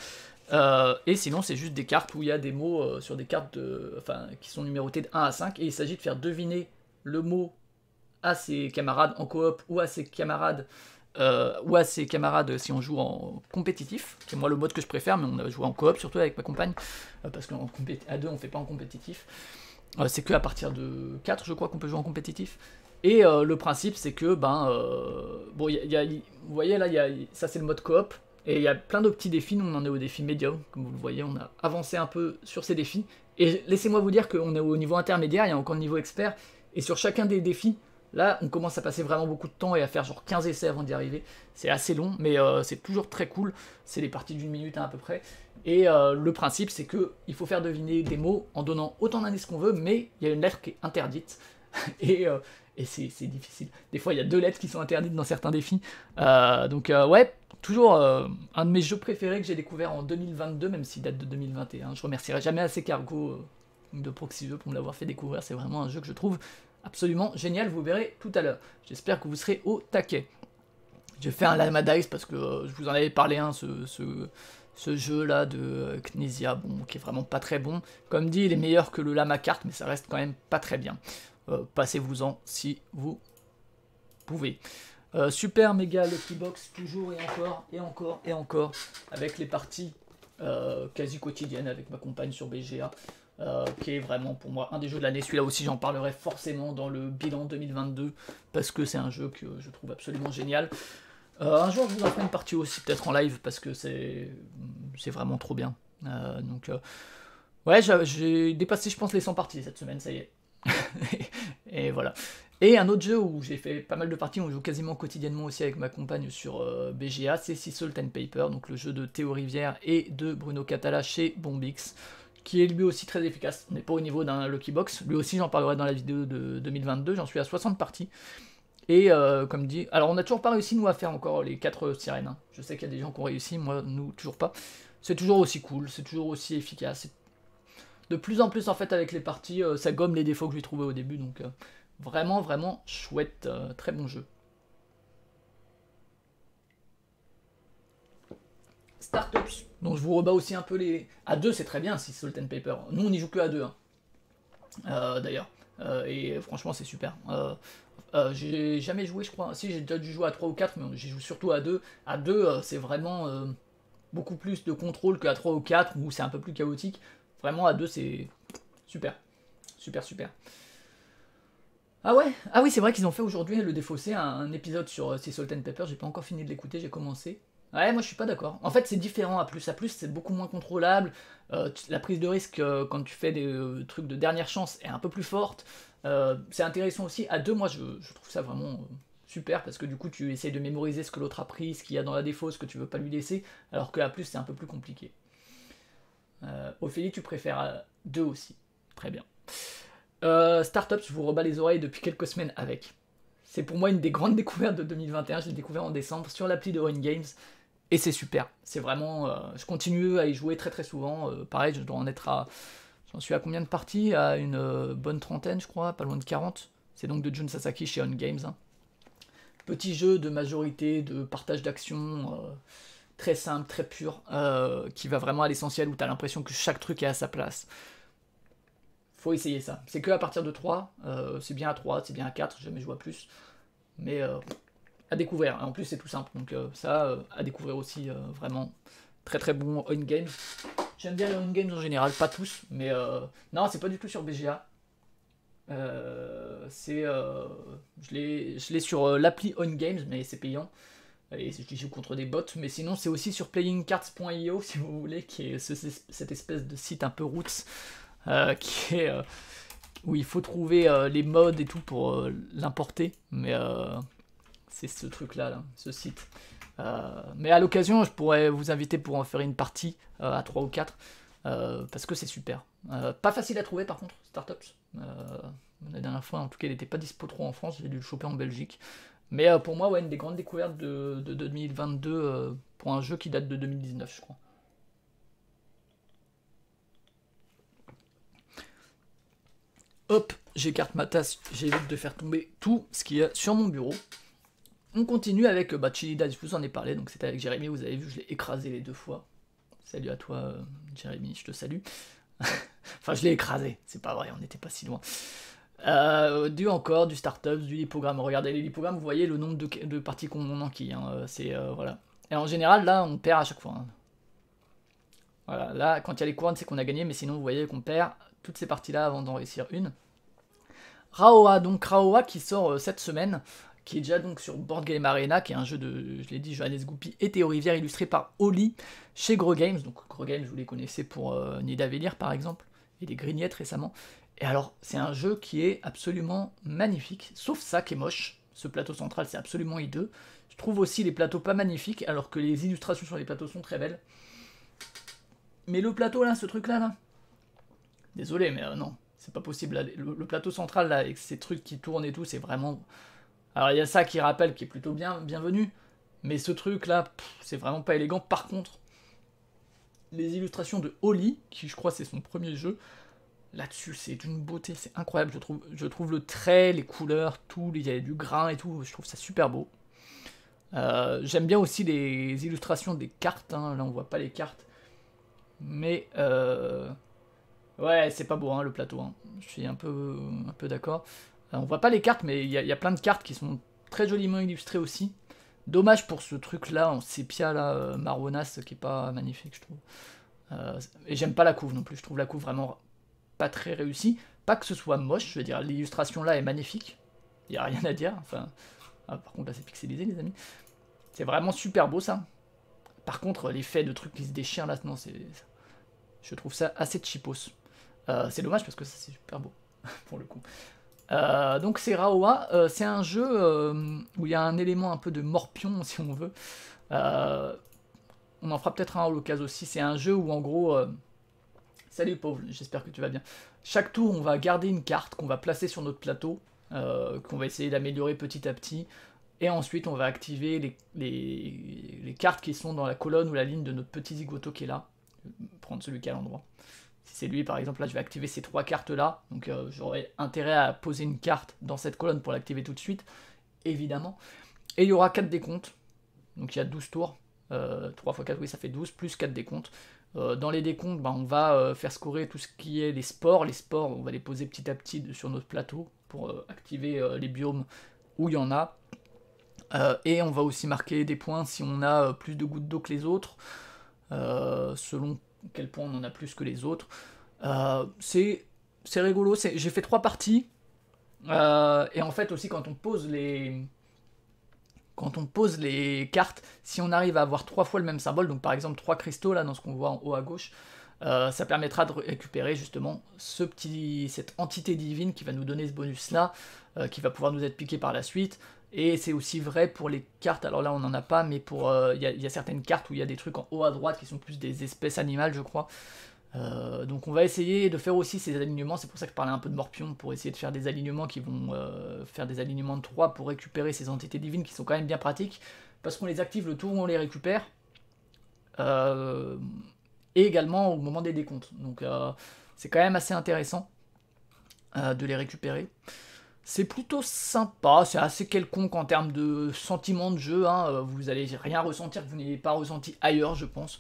Et sinon, c'est juste des cartes où il y a des mots sur des cartes qui sont numérotées de 1 à 5. Et il s'agit de faire deviner le mot à ses camarades en coop ou à ses camarades si on joue en compétitif, qui est moi le mode que je préfère, mais on a joué en coop surtout avec ma compagne, parce qu'à deux on fait pas en compétitif, c'est que à partir de 4 je crois qu'on peut jouer en compétitif, et le principe c'est que bon, vous voyez là, ça c'est le mode coop, et il y a plein de petits défis. Nous on en est au défi médium, comme vous le voyez, on a avancé un peu sur ces défis, et laissez-moi vous dire qu'on est au niveau intermédiaire, il y a encore le niveau expert, et sur chacun des défis, là, on commence à passer vraiment beaucoup de temps et à faire genre 15 essais avant d'y arriver. C'est assez long, mais c'est toujours très cool. C'est des parties d'1 minute à peu près. Et le principe, c'est que il faut faire deviner des mots en donnant autant d'indices qu'on veut, mais il y a une lettre qui est interdite. et c'est difficile. Des fois, il y a 2 lettres qui sont interdites dans certains défis. Ouais, toujours un de mes jeux préférés que j'ai découvert en 2022, même s'il date de 2021. Je remercierai jamais assez Cargo de Proxy Jeux pour me l'avoir fait découvrir. C'est vraiment un jeu que je trouve absolument génial, vous verrez tout à l'heure. J'espère que vous serez au taquet. J'ai fait un Lama Dice parce que je vous en avais parlé, hein, ce jeu là de Knesia, bon, qui est vraiment pas très bon. Comme dit, il est meilleur que le Lama Carte, mais ça reste quand même pas très bien. Passez-vous-en si vous pouvez. Super méga Lucky Box, toujours et encore, avec les parties quasi quotidiennes avec ma compagne sur BGA. qui est vraiment pour moi un des jeux de l'année. Celui-là aussi, j'en parlerai forcément dans le bilan 2022, parce que c'est un jeu que je trouve absolument génial. Un jour, je vous en ferai une partie aussi, peut-être en live, parce que c'est vraiment trop bien. Ouais, j'ai dépassé, je pense, les 100 parties cette semaine, ça y est. Et voilà. Et un autre jeu où j'ai fait pas mal de parties, on joue quasiment quotidiennement aussi avec ma compagne sur BGA, c'est Sea Salt and Paper, donc le jeu de Théo Rivière et de Bruno Catala chez Bombix, qui est lui aussi très efficace. On n'est pas au niveau d'un Lucky Box, lui aussi j'en parlerai dans la vidéo de 2022, j'en suis à 60 parties. Et comme dit, alors on n'a toujours pas réussi nous à faire encore les 4 sirènes, hein. Je sais qu'il y a des gens qui ont réussi, moi nous toujours pas. C'est toujours aussi cool, c'est toujours aussi efficace. De plus en plus en fait avec les parties, ça gomme les défauts que j'ai trouvé au début, donc vraiment vraiment chouette, très bon jeu. Startups, donc je vous rebats aussi un peu les... À 2 c'est très bien si Salt and Paper, nous on y joue que à 2 hein. D'ailleurs, et franchement c'est super. J'ai jamais joué je crois, si j'ai déjà dû jouer à 3 ou 4, mais j'y joue surtout à 2. À 2 c'est vraiment beaucoup plus de contrôle qu'à 3 ou 4 où c'est un peu plus chaotique. Vraiment à 2 c'est super, super super. Ah ouais, ah oui c'est vrai qu'ils ont fait aujourd'hui le défaussé, un épisode sur Sea Salt and Pepper, j'ai pas encore fini de l'écouter, j'ai commencé. Ouais moi je suis pas d'accord, en fait c'est différent à plus c'est beaucoup moins contrôlable, la prise de risque quand tu fais des trucs de dernière chance est un peu plus forte, c'est intéressant aussi, à 2 moi je trouve ça vraiment super parce que du coup tu essayes de mémoriser ce que l'autre a pris, ce qu'il y a dans la défausse que tu veux pas lui laisser, alors qu'à plus c'est un peu plus compliqué. Ophélie, tu préfères 2 aussi. Très bien. Startups, je vous rebats les oreilles depuis quelques semaines avec. C'est pour moi une des grandes découvertes de 2021. Je l'ai découvert en décembre sur l'appli de Owen Games. Et c'est super. C'est vraiment. Je continue à y jouer très très souvent. Pareil, je dois en être à. J'en suis à combien de parties? À une bonne trentaine, je crois, pas loin de 40. C'est donc de Jun Sasaki chez On Games. Hein. Petit jeu de majorité, de partage d'action. Très simple, très pur, qui va vraiment à l'essentiel, où tu as l'impression que chaque truc est à sa place. Faut essayer ça. C'est que à partir de 3, c'est bien à 3, c'est bien à 4, j'ai jamais joué à plus. Mais à découvrir, en plus c'est tout simple, donc ça, à découvrir aussi, vraiment. Très très bon On Games. J'aime bien les On Games en général, pas tous, mais non, c'est pas du tout sur BGA. Je l'ai sur l'appli On Games, mais c'est payant. Et je joue contre des bots, mais sinon c'est aussi sur playingcards.io si vous voulez, qui est cette espèce de site un peu roots, qui est où il faut trouver les mods et tout pour l'importer, mais c'est ce truc là, ce site. Mais à l'occasion, je pourrais vous inviter pour en faire une partie à 3 ou 4, parce que c'est super. Pas facile à trouver par contre, Startups. La dernière fois, en tout cas, il n'était pas dispo trop en France, j'ai dû le choper en Belgique. Mais pour moi, ouais, une des grandes découvertes de 2022 pour un jeu qui date de 2019, je crois. Hop, j'écarte ma tasse, j'évite de faire tomber tout ce qu'il y a sur mon bureau. On continue avec Chili Dice, je vous en ai parlé, donc c'était avec Jérémy, vous avez vu, je l'ai écrasé les 2 fois. Salut à toi, Jérémy, je te salue. Enfin, je l'ai écrasé, c'est pas vrai, on n'était pas si loin. Du startups, du lipogramme. Regardez les lipogrammes, vous voyez le nombre de parties qu'on enquille. Hein. C'est voilà. Et en général, là, on perd à chaque fois. Hein. Voilà, là, quand il y a les couronnes, c'est qu'on a gagné, mais sinon, vous voyez qu'on perd toutes ces parties-là avant d'en réussir une. Raoa, donc Raoa qui sort cette semaine, qui est déjà donc sur Board Game Arena, qui est un jeu de, je l'ai dit, Johannes Goupy et Théo Rivière, illustré par Oli chez Gros Games. Donc Gros Games, vous les connaissez pour Nidavellir par exemple, et les Grignettes récemment. Et alors, c'est un jeu qui est absolument magnifique, sauf ça qui est moche. Ce plateau central, c'est absolument hideux. Je trouve aussi les plateaux pas magnifiques, alors que les illustrations sur les plateaux sont très belles. Mais le plateau là, ce truc là, désolé, mais non, c'est pas possible. Là, le plateau central là, avec ces trucs qui tournent et tout, c'est vraiment... Alors il y a ça qui rappelle, qui est plutôt bienvenu, mais ce truc là, c'est vraiment pas élégant. Par contre, les illustrations de Oli, qui je crois c'est son premier jeu, là-dessus, c'est d'une beauté, c'est incroyable, je trouve le trait, les couleurs, tout, il y a du grain et tout, je trouve ça super beau. J'aime bien aussi les illustrations des cartes, hein, là on voit pas les cartes, mais ouais, c'est pas beau hein, le plateau, hein. Je suis un peu d'accord. On voit pas les cartes, mais il y a plein de cartes qui sont très joliment illustrées aussi. Dommage pour ce truc là en sépia là, marronasse, qui est pas magnifique je trouve. Et j'aime pas la couve non plus, je trouve la couve vraiment pas très réussi. Pas que ce soit moche, je veux dire, l'illustration là est magnifique. Il n'y a rien à dire. Enfin, par contre là c'est pixelisé les amis. C'est vraiment super beau ça. Par contre l'effet de trucs qui se déchirent là, non, je trouve ça assez cheapos. C'est dommage parce que ça c'est super beau pour le coup. Donc c'est Raoa, c'est un jeu où il y a un élément un peu de morpion si on veut. On en fera peut-être un à l'occasion aussi. C'est un jeu où en gros... Salut pauvre, j'espère que tu vas bien. Chaque tour on va garder une carte qu'on va placer sur notre plateau, qu'on va essayer d'améliorer petit à petit. Et ensuite on va activer les cartes qui sont dans la colonne ou la ligne de notre petit zigoto qui est là. Prendre celui qui est à l'endroit. Si c'est lui par exemple, là je vais activer ces 3 cartes là. Donc j'aurai intérêt à poser une carte dans cette colonne pour l'activer tout de suite. Évidemment. Et il y aura 4 décomptes. Donc il y a 12 tours. 3 x 4, oui ça fait 12, plus 4 décomptes. Dans les décomptes, on va faire scorer tout ce qui est les sports. Les sports, on va les poser petit à petit sur notre plateau pour activer les biomes où il y en a. Et on va aussi marquer des points si on a plus de gouttes d'eau que les autres, selon quel point on en a plus que les autres. C'est rigolo, j'ai fait 3 parties, et en fait aussi quand on pose les cartes, si on arrive à avoir 3 fois le même symbole, donc par exemple 3 cristaux là dans ce qu'on voit en haut à gauche, ça permettra de récupérer justement cette entité divine qui va nous donner ce bonus là, qui va pouvoir nous être piqué par la suite. Et c'est aussi vrai pour les cartes, alors là on n'en a pas, mais pour il y a certaines cartes où il y a des trucs en haut à droite qui sont plus des espèces animales je crois. Donc on va essayer de faire aussi ces alignements, c'est pour ça que je parlais un peu de morpion, pour essayer de faire des alignements qui vont faire des alignements de 3 pour récupérer ces entités divines qui sont quand même bien pratiques, parce qu'on les active le tour où on les récupère, et également au moment des décomptes. Donc c'est quand même assez intéressant de les récupérer. C'est plutôt sympa, c'est assez quelconque en termes de sentiment de jeu, hein. Vous allez rien ressentir que vous n'ayez pas ressenti ailleurs je pense.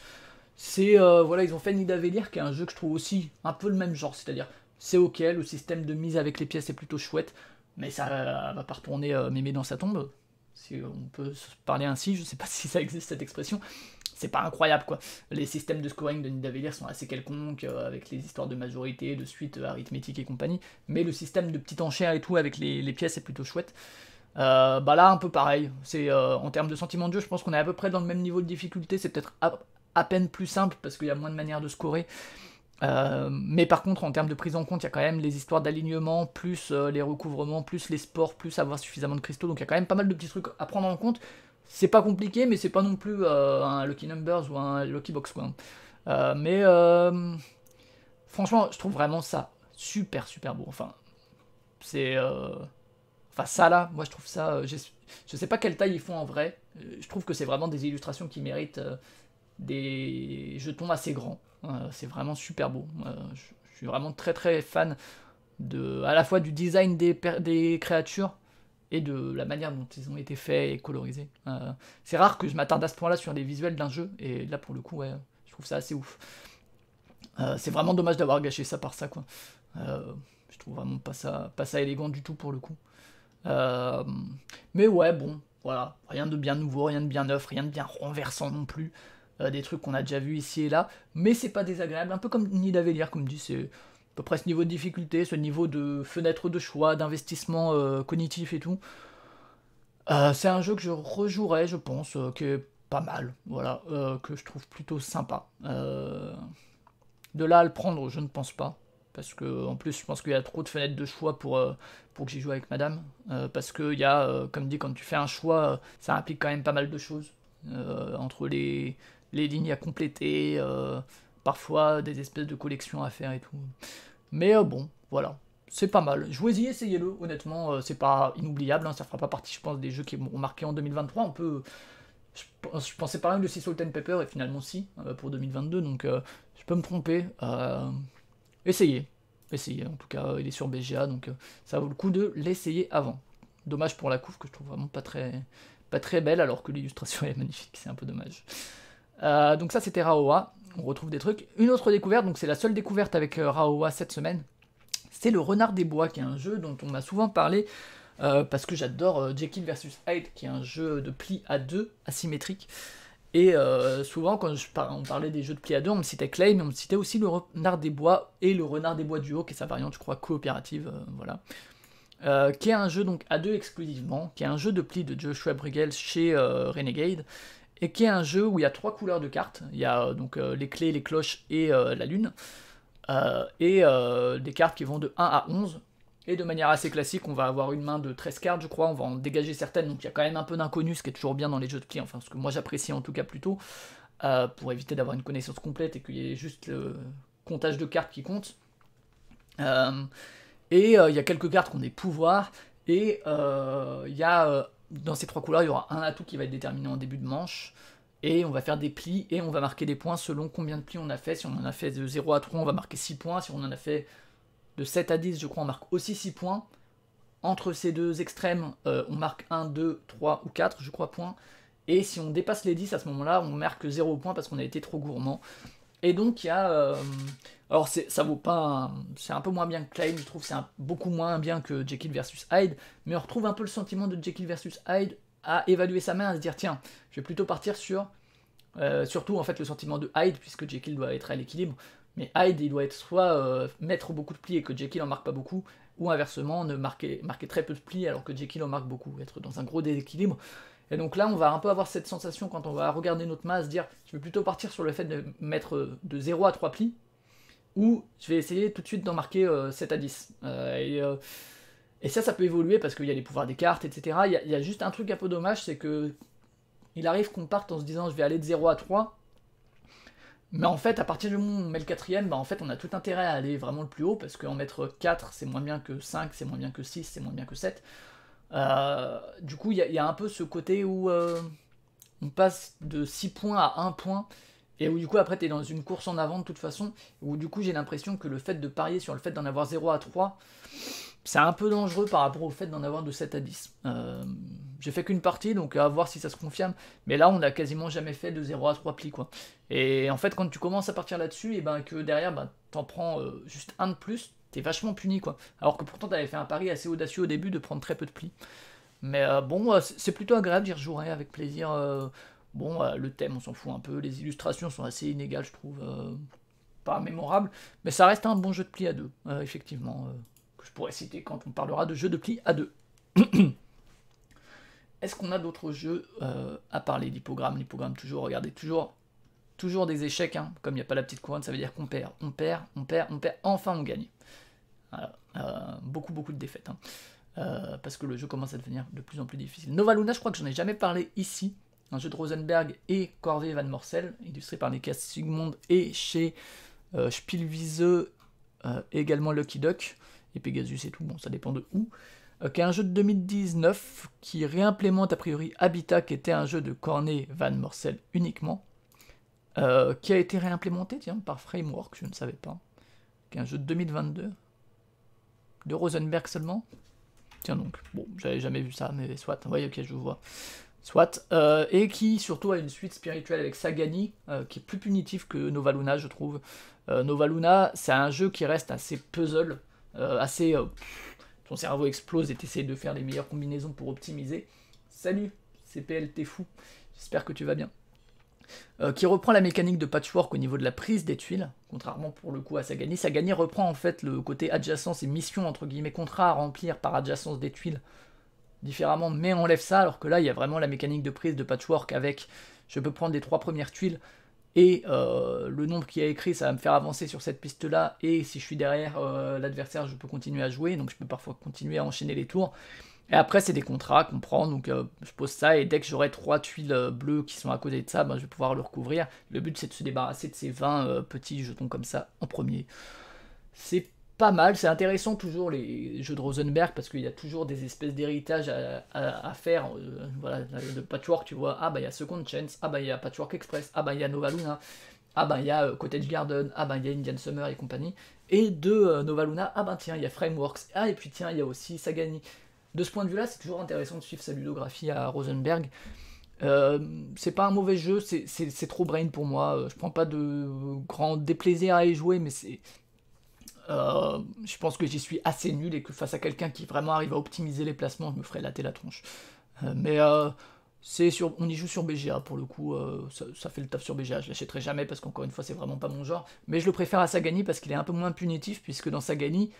C'est, voilà, ils ont fait Nidavellir qui est un jeu que je trouve aussi un peu le même genre, c'est-à-dire c'est ok, le système de mise avec les pièces est plutôt chouette, mais ça va pas retourner mémé dans sa tombe, si on peut se parler ainsi, je sais pas si ça existe cette expression. C'est pas incroyable quoi. Les systèmes de scoring de Nidavellir sont assez quelconques, avec les histoires de majorité, de suite arithmétique et compagnie, mais le système de petite enchère et tout avec les pièces est plutôt chouette. Bah là un peu pareil, c'est en termes de sentiment de jeu, je pense qu'on est à peu près dans le même niveau de difficulté, c'est peut-être à peine plus simple parce qu'il y a moins de manières de scorer. Mais par contre en termes de prise en compte, il y a quand même les histoires d'alignement, plus les recouvrements, plus les sports, plus avoir suffisamment de cristaux, donc il y a quand même pas mal de petits trucs à prendre en compte. C'est pas compliqué, mais c'est pas non plus un Lucky Numbers ou un Lucky Box quoi. Mais franchement, je trouve vraiment ça super super beau. Enfin, c'est enfin ça là, moi je trouve ça. Je sais pas quelle taille ils font en vrai. Je trouve que c'est vraiment des illustrations qui méritent des jetons assez grands. C'est vraiment super beau. Je suis vraiment très très fan à la fois du design des créatures et de la manière dont ils ont été faits et colorisés. C'est rare que je m'attarde à ce point-là sur les visuels d'un jeu, et là pour le coup, ouais, je trouve ça assez ouf. C'est vraiment dommage d'avoir gâché ça par ça, quoi. Je trouve vraiment pas ça élégant du tout pour le coup. Mais ouais, bon, voilà, rien de bien nouveau, rien de bien neuf, rien de bien renversant non plus. Des trucs qu'on a déjà vu ici et là, mais c'est pas désagréable, un peu comme Nidavellir, comme dit, c'est à peu près ce niveau de difficulté, ce niveau de fenêtre de choix, d'investissement cognitif et tout. C'est un jeu que je rejouerai, je pense, qui est pas mal, voilà, que je trouve plutôt sympa. De là à le prendre, je ne pense pas, parce que en plus je pense qu'il y a trop de fenêtres de choix pour que j'y joue avec madame, parce que il y a, comme dit, quand tu fais un choix, ça implique quand même pas mal de choses, entre les lignes à compléter, parfois des espèces de collections à faire et tout. Mais bon, voilà, c'est pas mal. Jouez-y, essayez-le, honnêtement, c'est pas inoubliable, hein, ça fera pas partie, je pense, des jeux qui m'ont marqué en 2023, on peut... Je pensais par exemple de Sea Salt and Pepper, et finalement si, pour 2022, donc je peux me tromper. Essayez, en tout cas, il est sur BGA, donc ça vaut le coup de l'essayer avant. Dommage pour la couve, que je trouve vraiment pas très belle, alors que l'illustration est magnifique, c'est un peu dommage. Donc ça c'était Raoa, on retrouve des trucs. Une autre découverte, donc c'est la seule découverte avec Raoa cette semaine, c'est le Renard des Bois, qui est un jeu dont on m'a souvent parlé, parce que j'adore Jekyll vs Hyde, qui est un jeu de pli à 2 asymétrique, Et souvent, quand on parlait des jeux de pli à deux, on me citait Clay, mais on me citait aussi le Renard des Bois et le Renard des Bois Duo, qui est sa variante, je crois, coopérative, voilà. Qui est un jeu donc à deux exclusivement, qui est un jeu de pli de Joshua Brigel chez Renegade, et qui est un jeu où il y a 3 couleurs de cartes. Il y a donc les clés, les cloches et la lune, et des cartes qui vont de 1 à 11. Et de manière assez classique, on va avoir une main de 13 cartes, je crois, on va en dégager certaines, donc il y a quand même un peu d'inconnu, ce qui est toujours bien dans les jeux de pli, enfin ce que moi j'apprécie en tout cas plutôt, pour éviter d'avoir une connaissance complète et qu'il y ait juste le comptage de cartes qui compte. Et il y a quelques cartes qui ont des pouvoirs, et il y a, dans ces 3 couleurs, il y aura un atout qui va être déterminé en début de manche, et on va faire des plis, et on va marquer des points selon combien de plis on a fait. Si on en a fait de 0 à 3, on va marquer 6 points, si on en a fait de 7 à 10, je crois, on marque aussi 6 points. Entre ces deux extrêmes, on marque 1, 2, 3 ou 4, je crois, points. Et si on dépasse les 10 à ce moment-là, on marque 0 points parce qu'on a été trop gourmand. Et donc il y a... alors ça vaut pas... C'est un peu moins bien que Claim, je trouve, c'est beaucoup moins bien que Jekyll versus Hyde, mais on retrouve un peu le sentiment de Jekyll versus Hyde à évaluer sa main, à se dire, tiens, je vais plutôt partir sur... surtout en fait le sentiment de Hyde, puisque Jekyll doit être à l'équilibre, mais Hyde il doit être soit mettre beaucoup de plis et que Jekyll en marque pas beaucoup, ou inversement ne marquer très peu de plis alors que Jekyll en marque beaucoup, être dans un gros déséquilibre. Et donc là on va un peu avoir cette sensation quand on va regarder notre main, à se dire je vais plutôt partir sur le fait de mettre de 0 à 3 plis, ou je vais essayer tout de suite d'en marquer 7 à 10. Et ça peut évoluer parce qu'il y a les pouvoirs des cartes, etc. Il y a juste un truc un peu dommage, c'est que il arrive qu'on parte en se disant je vais aller de 0 à 3, mais en fait, à partir du moment où on met le 4ème, bah en fait, on a tout intérêt à aller vraiment le plus haut, parce qu'en mettre 4, c'est moins bien que 5, c'est moins bien que 6, c'est moins bien que 7. Du coup, il y a un peu ce côté où on passe de 6 points à 1 point, et où du coup, après, t'es dans une course en avant de toute façon, où du coup, j'ai l'impression que le fait de parier sur le fait d'en avoir 0 à 3, c'est un peu dangereux par rapport au fait d'en avoir de 7 à 10. J'ai fait qu'une partie, donc à voir si ça se confirme, mais là on a quasiment jamais fait de 0 à 3 plis, quoi. Et en fait, quand tu commences à partir là-dessus, et ben que derrière, ben, t'en prends juste un de plus, t'es vachement puni, quoi. Alors que pourtant t'avais fait un pari assez audacieux au début de prendre très peu de plis. Mais bon, c'est plutôt agréable, j'y rejouerai avec plaisir. Bon, le thème, on s'en fout un peu, les illustrations sont assez inégales, je trouve, pas mémorables, mais ça reste un bon jeu de plis à deux, effectivement. Que je pourrais citer quand on parlera de jeux de pli à deux. Est-ce qu'on a d'autres jeux à parler d'Hippogramme? L'Hippogramme, toujours, regardez, toujours des échecs, hein. Comme il n'y a pas la petite couronne, ça veut dire qu'on perd, on perd, on perd, on perd, enfin on gagne. Voilà. Beaucoup de défaites, hein. Parce que le jeu commence à devenir de plus en plus difficile. Nova Luna, je crois que j'en ai jamais parlé ici. Un jeu de Rosenberg et Corvée Van Morcel, illustré par Nicolas Sigmund et chez Spielwiese, également Lucky Duck et Pegasus et tout, bon ça dépend de où, qui est un jeu de 2019 qui réimplémente a priori Habitat, qui était un jeu de Cornet Van Morcel uniquement, qui a été réimplémenté tiens, par Framework, je ne savais pas, qui est un jeu de 2022, de Rosenberg seulement, tiens donc, bon j'avais jamais vu ça, mais soit, ouais ok je vois, soit, et qui surtout a une suite spirituelle avec Sagani, qui est plus punitif que Nova Luna je trouve. Nova Luna c'est un jeu qui reste assez puzzle, assez... ton cerveau explose et t'essayes de faire les meilleures combinaisons pour optimiser. Salut, c'est PLT fou, j'espère que tu vas bien. Qui reprend la mécanique de patchwork au niveau de la prise des tuiles, contrairement pour le coup à Sagani. Sagani reprend en fait le côté adjacence et mission entre guillemets contrat à remplir par adjacence des tuiles différemment, mais enlève ça, alors que là il y a vraiment la mécanique de prise de patchwork avec je peux prendre les 3 premières tuiles et le nombre qui a écrit ça va me faire avancer sur cette piste là, et si je suis derrière l'adversaire je peux continuer à jouer, donc je peux parfois continuer à enchaîner les tours, et après c'est des contrats qu'on prend, donc je pose ça et dès que j'aurai 3 tuiles bleues qui sont à côté de ça, ben, je vais pouvoir le recouvrir. Le but c'est de se débarrasser de ces 20 petits jetons comme ça en premier. C'est pas mal, c'est intéressant toujours les jeux de Rosenberg parce qu'il y a toujours des espèces d'héritage à faire, voilà, de patchwork, tu vois, ah bah il y a Second Chance, ah bah il y a Patchwork Express, ah bah il y a Nova Luna, ah bah il y a Cottage Garden, ah bah il y a Indian Summer et compagnie, et de Nova Luna, ah bah tiens il y a Frameworks, ah et puis tiens il y a aussi Sagani. De ce point de vue là c'est toujours intéressant de suivre sa ludographie à Rosenberg. C'est pas un mauvais jeu, c'est trop brain pour moi, je prends pas de grand déplaisir à y jouer, mais c'est... je pense que j'y suis assez nul et que face à quelqu'un qui vraiment arrive à optimiser les placements, je me ferais latter la tronche. Mais On y joue sur BGA pour le coup, ça fait le taf sur BGA, je l'achèterai jamais parce qu'encore une fois c'est vraiment pas mon genre, mais je le préfère à Sagani parce qu'il est un peu moins punitif, puisque dans Sagani,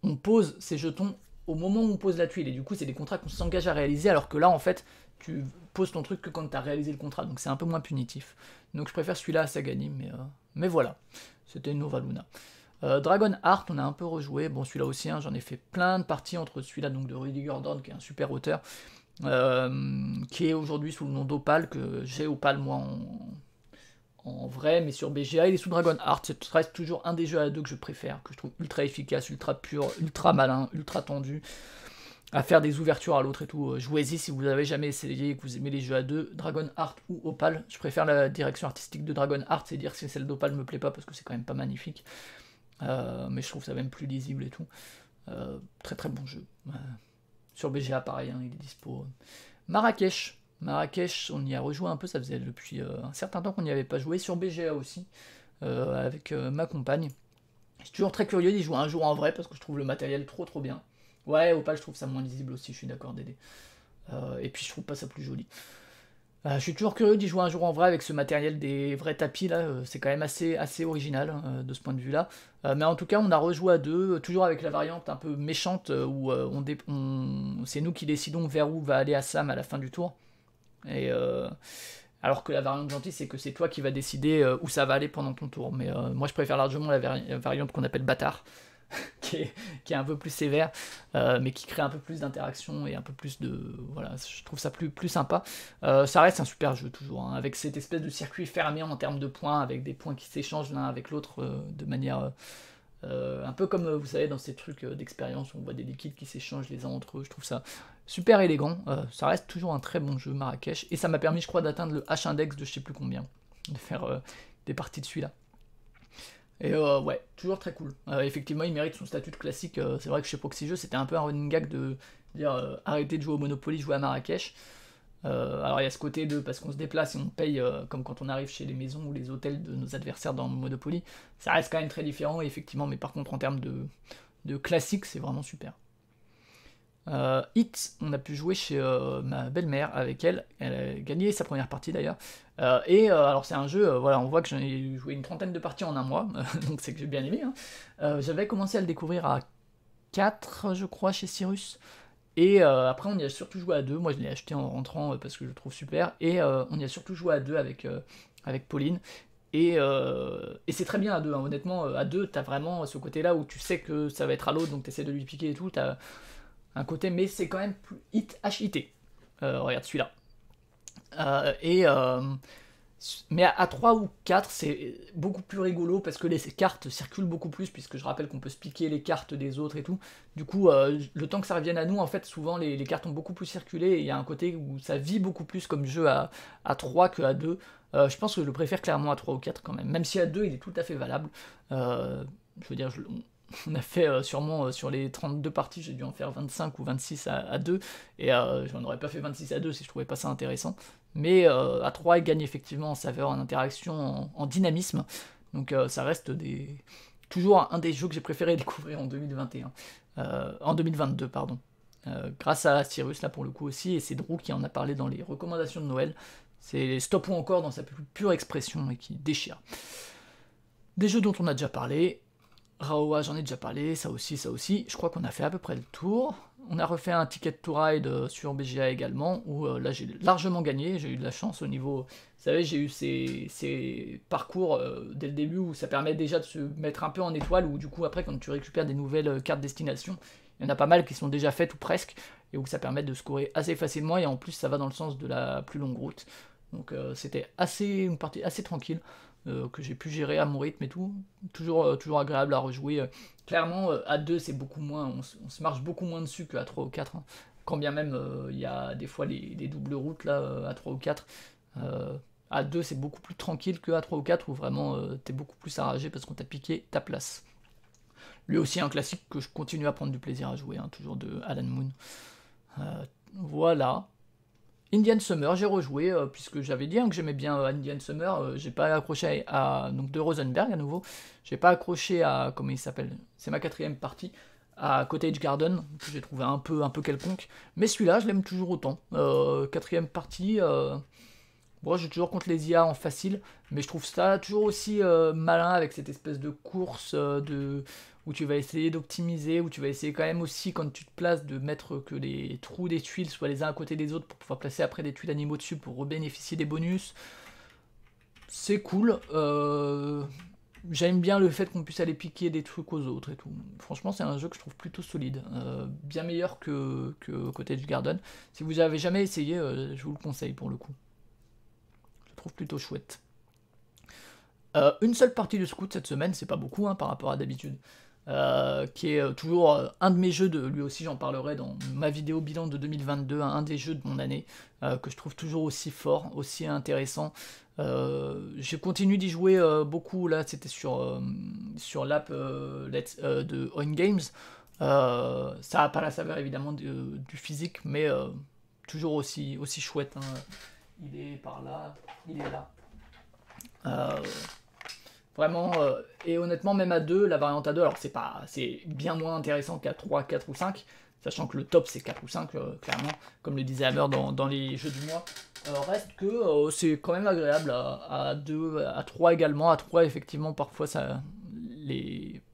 on pose ses jetons au moment où on pose la tuile, et du coup c'est des contrats qu'on s'engage à réaliser, alors que là en fait tu poses ton truc que quand tu as réalisé le contrat, donc c'est un peu moins punitif. Donc je préfère celui-là à Sagani, mais voilà, c'était Nova Luna. Dragon Heart, on a un peu rejoué, bon celui-là aussi, hein, j'en ai fait plein de parties entre celui-là donc de Rudy Gordon, qui est un super auteur, qui est aujourd'hui sous le nom d'Opal, que j'ai Opal moi en vrai, mais sur BGA il est sous Dragon Heart, ça reste toujours un des jeux à deux que je préfère, que je trouve ultra efficace, ultra pur, ultra malin, ultra tendu, à faire des ouvertures à l'autre et tout. Jouez-y si vous avez jamais essayé et que vous aimez les jeux à deux, Dragon Heart ou Opal. Je préfère la direction artistique de Dragon Heart, c'est dire si celle d'Opal me plaît pas parce que c'est quand même pas magnifique. Mais je trouve ça même plus lisible et tout. Très très bon jeu. Sur BGA pareil, hein, il est dispo. Marrakech, on y a rejoué un peu, ça faisait depuis un certain temps qu'on n'y avait pas joué, sur BGA aussi, avec ma compagne. Je suis toujours très curieux d'y jouer un jour en vrai parce que je trouve le matériel trop bien. Ouais, Opal, je trouve ça moins lisible aussi, je suis d'accord, Dédé. Et puis je trouve pas ça plus joli. Je suis toujours curieux d'y jouer un jour en vrai avec ce matériel des vrais tapis là, c'est quand même assez original de ce point de vue là. Mais en tout cas on a rejoué à deux, toujours avec la variante un peu méchante où c'est nous qui décidons vers où va aller Assam à la fin du tour. Et alors que la variante gentille c'est que c'est toi qui vas décider où ça va aller pendant ton tour. Mais moi je préfère largement la variante qu'on appelle bâtard. qui est un peu plus sévère, mais qui crée un peu plus d'interaction et un peu plus de... Voilà, je trouve ça plus sympa. Ça reste un super jeu toujours, hein, avec cette espèce de circuit fermé en termes de points, avec des points qui s'échangent l'un avec l'autre de manière... un peu comme, vous savez, dans ces trucs d'expérience où on voit des liquides qui s'échangent les uns entre eux. Je trouve ça super élégant. Ça reste toujours un très bon jeu, Marrakech. Et ça m'a permis, je crois, d'atteindre le H-index de je sais plus combien. De faire des parties de celui-là. Et ouais, toujours très cool. Effectivement, il mérite son statut de classique. C'est vrai que chez Proxy Jeux, c'était un peu un running gag de dire arrêtez de jouer au Monopoly, jouer à Marrakech. Alors il y a ce côté de parce qu'on se déplace et on paye comme quand on arrive chez les maisons ou les hôtels de nos adversaires dans Monopoly. Ça reste quand même très différent, effectivement, mais par contre en termes de classique, c'est vraiment super. Hit, on a pu jouer chez ma belle-mère avec elle. Elle a gagné sa première partie d'ailleurs. Alors c'est un jeu, voilà, on voit que j'en ai joué une trentaine de parties en un mois, donc c'est que j'ai bien aimé. Hein. J'avais commencé à le découvrir à 4, je crois, chez Cyrus. Et après, on y a surtout joué à 2. Moi, je l'ai acheté en rentrant parce que je le trouve super. Et on y a surtout joué à 2 avec Pauline. Et c'est très bien à 2. Hein. Honnêtement, à 2, t'as vraiment ce côté-là où tu sais que ça va être à l'autre, donc t'essaies de lui piquer et tout. T'as un côté, mais c'est quand même plus HIT. Regarde celui-là. Mais à 3 ou 4, c'est beaucoup plus rigolo parce que les cartes circulent beaucoup plus, puisque je rappelle qu'on peut se piquer les cartes des autres et tout. Du coup, le temps que ça revienne à nous, en fait, souvent les cartes ont beaucoup plus circulé et il y a un côté où ça vit beaucoup plus comme jeu à 3 que à 2. Je pense que je le préfère clairement à 3 ou 4 quand même, même si à 2 il est tout à fait valable. Je veux dire, on a fait sûrement sur les 32 parties, j'ai dû en faire 25 ou 26 à 2, et j'en aurais pas fait 26 à 2 si je trouvais pas ça intéressant. Mais à 3, il gagne effectivement en saveur, en interaction, en dynamisme. Donc ça reste toujours un des jeux que j'ai préféré découvrir en 2021. En 2022, pardon. Grâce à Cyrus, là pour le coup aussi, et c'est Drew qui en a parlé dans les recommandations de Noël. C'est Stop ou encore dans sa plus pure expression et qui déchire. Des jeux dont on a déjà parlé. Raowa, j'en ai déjà parlé, ça aussi. Je crois qu'on a fait à peu près le tour. On a refait un Ticket to Ride sur BGA également, où là j'ai largement gagné, j'ai eu de la chance au niveau... Vous savez, j'ai eu ces parcours dès le début où ça permet déjà de se mettre un peu en étoile, où du coup après quand tu récupères des nouvelles cartes destination, il y en a pas mal qui sont déjà faites ou presque, et où ça permet de scorer assez facilement, et en plus ça va dans le sens de la plus longue route. Donc c'était une partie assez tranquille. Que j'ai pu gérer à mon rythme et tout, toujours agréable à rejouer. Clairement, à 2, c'est beaucoup moins, on se marche beaucoup moins dessus qu'à 3 ou 4. Hein. Quand bien même, il y a des fois des doubles routes là, à 3 ou 4. À 2, c'est beaucoup plus tranquille qu'à 3 ou 4, où vraiment t'es beaucoup plus arragé parce qu'on t'a piqué ta place. Lui aussi, un classique que je continue à prendre du plaisir à jouer, hein, toujours de Alan Moon. Voilà. Indian Summer, j'ai rejoué, puisque j'avais dit hein, que j'aimais bien Indian Summer, j'ai pas accroché à donc de Rosenberg à nouveau, j'ai pas accroché à, comment il s'appelle, c'est ma 4ème partie, à Cottage Garden, que j'ai trouvé un peu quelconque. Mais celui-là, je l'aime toujours autant. Quatrième partie, bon, je toujours contre les IA en facile, mais je trouve ça toujours aussi malin avec cette espèce de course où tu vas essayer d'optimiser, où tu vas essayer quand même aussi, quand tu te places, de mettre que les trous des tuiles soient les uns à côté des autres pour pouvoir placer après des tuiles animaux dessus pour bénéficier des bonus. C'est cool. J'aime bien le fait qu'on puisse aller piquer des trucs aux autres et tout. Franchement, c'est un jeu que je trouve plutôt solide. Bien meilleur que Cottage Garden. Si vous avez jamais essayé, je vous le conseille pour le coup. Je le trouve plutôt chouette. Une seule partie de Scout cette semaine, c'est pas beaucoup hein, par rapport à d'habitude. Qui est toujours un de mes jeux, lui aussi j'en parlerai dans ma vidéo bilan de 2022, un des jeux de mon année, que je trouve toujours aussi fort, aussi intéressant. Je continue d'y jouer beaucoup, là c'était sur l'app de On Games. Ça n'a pas la saveur évidemment du physique, mais toujours aussi chouette. Hein. Il est par là, il est là. Vraiment, et honnêtement, même à 2, la variante à 2, alors c'est bien moins intéressant qu'à 3, 4 ou 5, sachant que le top c'est 4 ou 5, clairement, comme le disait Hammer dans les jeux du mois. Reste que c'est quand même agréable à 2, à 3 également. À 3, effectivement, parfois,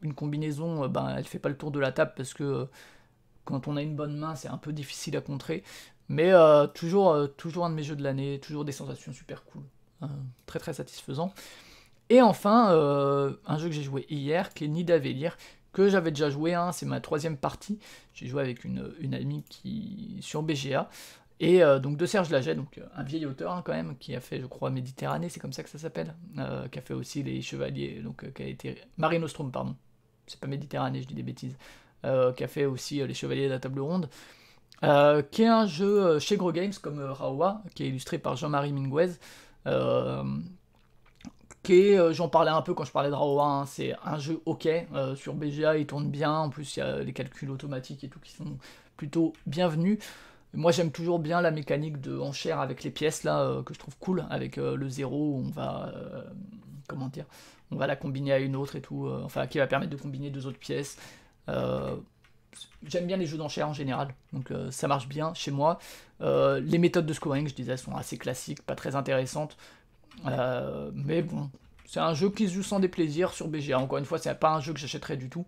une combinaison, ben, elle fait pas le tour de la table parce que quand on a une bonne main, c'est un peu difficile à contrer. Mais toujours un de mes jeux de l'année, toujours des sensations super cool. Très très satisfaisant. Et enfin, un jeu que j'ai joué hier, qui est Nidavellir, que j'avais déjà joué, hein, c'est ma 3e partie. J'ai joué avec une amie sur BGA, et donc de Serge Laget, donc un vieil auteur hein, quand même, qui a fait, je crois, Méditerranée, c'est comme ça que ça s'appelle, qui a fait aussi Les Chevaliers, donc qui a été... Mare Nostrum, pardon, c'est pas Méditerranée, je dis des bêtises, qui a fait aussi Les Chevaliers de la Table Ronde, qui est un jeu chez Gros Games, comme Raoua, qui est illustré par Jean-Marie Minguez, j'en parlais un peu quand je parlais de Raoua, hein, c'est un jeu ok, sur BGA il tourne bien, en plus il y a les calculs automatiques et tout qui sont plutôt bienvenus. Moi j'aime toujours bien la mécanique de enchère avec les pièces là, que je trouve cool, avec le 0 où on va, comment dire, on va la combiner à une autre et tout, enfin qui va permettre de combiner 2 autres pièces. J'aime bien les jeux d'enchères en général, donc ça marche bien chez moi. Les méthodes de scoring, je disais, sont assez classiques, pas très intéressantes. Mais bon, c'est un jeu qui se joue sans déplaisir sur BGA. Encore une fois, c'est pas un jeu que j'achèterais du tout.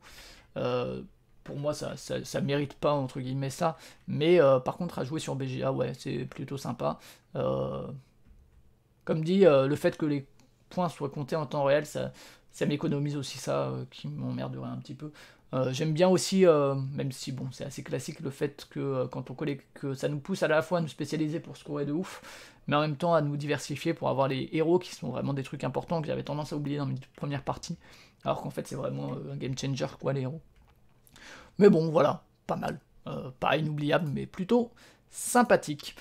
Pour moi, ça mérite pas, entre guillemets, ça. Mais par contre, à jouer sur BGA, ouais, c'est plutôt sympa. Comme dit, le fait que les points soient comptés en temps réel, ça m'économise aussi ça, qui m'emmerderait un petit peu. J'aime bien aussi, même si bon, c'est assez classique, le fait que quand on collecte, que ça nous pousse à la fois à nous spécialiser pour scorer de ouf, mais en même temps à nous diversifier pour avoir les héros qui sont vraiment des trucs importants que j'avais tendance à oublier dans mes premières parties, alors qu'en fait c'est vraiment un game changer quoi les héros. Mais bon voilà, pas mal, pas inoubliable mais plutôt sympathique.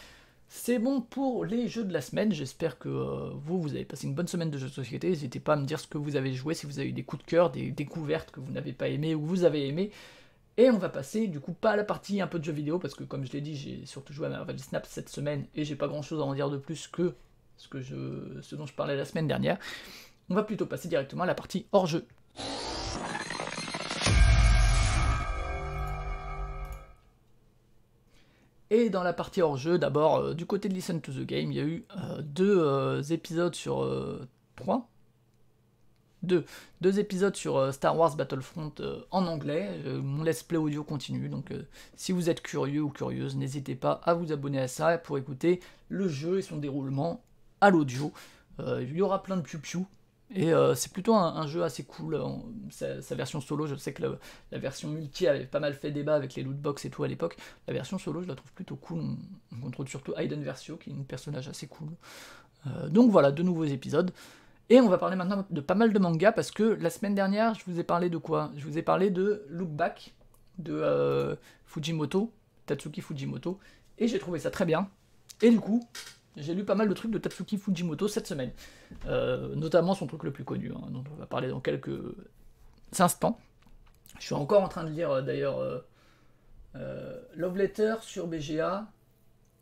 C'est bon pour les jeux de la semaine, j'espère que vous avez passé une bonne semaine de jeux de société, n'hésitez pas à me dire ce que vous avez joué, si vous avez eu des coups de cœur, des découvertes que vous n'avez pas aimées ou que vous avez aimées. Et on va passer du coup pas à la partie un peu de jeux vidéo, parce que comme je l'ai dit, j'ai surtout joué à Marvel Snap cette semaine, et j'ai pas grand chose à en dire de plus que ce dont je parlais la semaine dernière. On va plutôt passer directement à la partie hors jeu. Et dans la partie hors-jeu, d'abord, du côté de Listen to the Game, il y a eu 2 épisodes sur 3 deux épisodes sur Star Wars Battlefront en anglais. Mon let's play audio continue, donc si vous êtes curieux ou curieuse, n'hésitez pas à vous abonner à ça pour écouter le jeu et son déroulement à l'audio. Il y aura plein de piou-piou. Et c'est plutôt un jeu assez cool, sa version solo, je sais que la version multi avait pas mal fait débat avec les lootbox et tout à l'époque, la version solo je la trouve plutôt cool, on contrôle surtout Hayden Versio qui est un personnage assez cool. Donc voilà, 2 nouveaux épisodes, et on va parler maintenant de pas mal de mangas, parce que la semaine dernière je vous ai parlé de quoi? Je vous ai parlé de Look Back, de Fujimoto, Tatsuki Fujimoto, et j'ai trouvé ça très bien, et du coup... J'ai lu pas mal de trucs de Tatsuki Fujimoto cette semaine, notamment son truc le plus connu, hein, dont on va parler dans quelques instants. Je suis encore en train de lire d'ailleurs Love Letter sur BGA,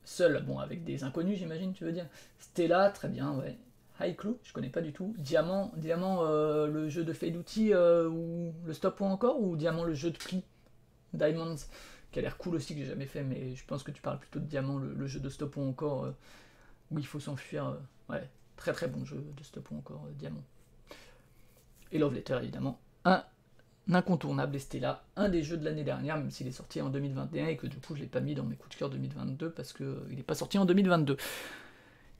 seul, bon avec des inconnus j'imagine tu veux dire. Stella, très bien, ouais. Haikyuu, je connais pas du tout. Diamant, le jeu de Fade Outil ou le Stop ou encore, ou Diamant le jeu de pli? Diamonds, qui a l'air cool aussi, que j'ai jamais fait, mais je pense que tu parles plutôt de Diamant, le jeu de stop ou encore où il faut s'enfuir. Ouais, très très bon jeu de stop ou encore Diamant. Et Love Letter, évidemment, un incontournable, et c'était là un des jeux de l'année dernière, même s'il est sorti en 2021 et que du coup je l'ai pas mis dans mes coups de cœur 2022 parce qu'il n'est pas sorti en 2022.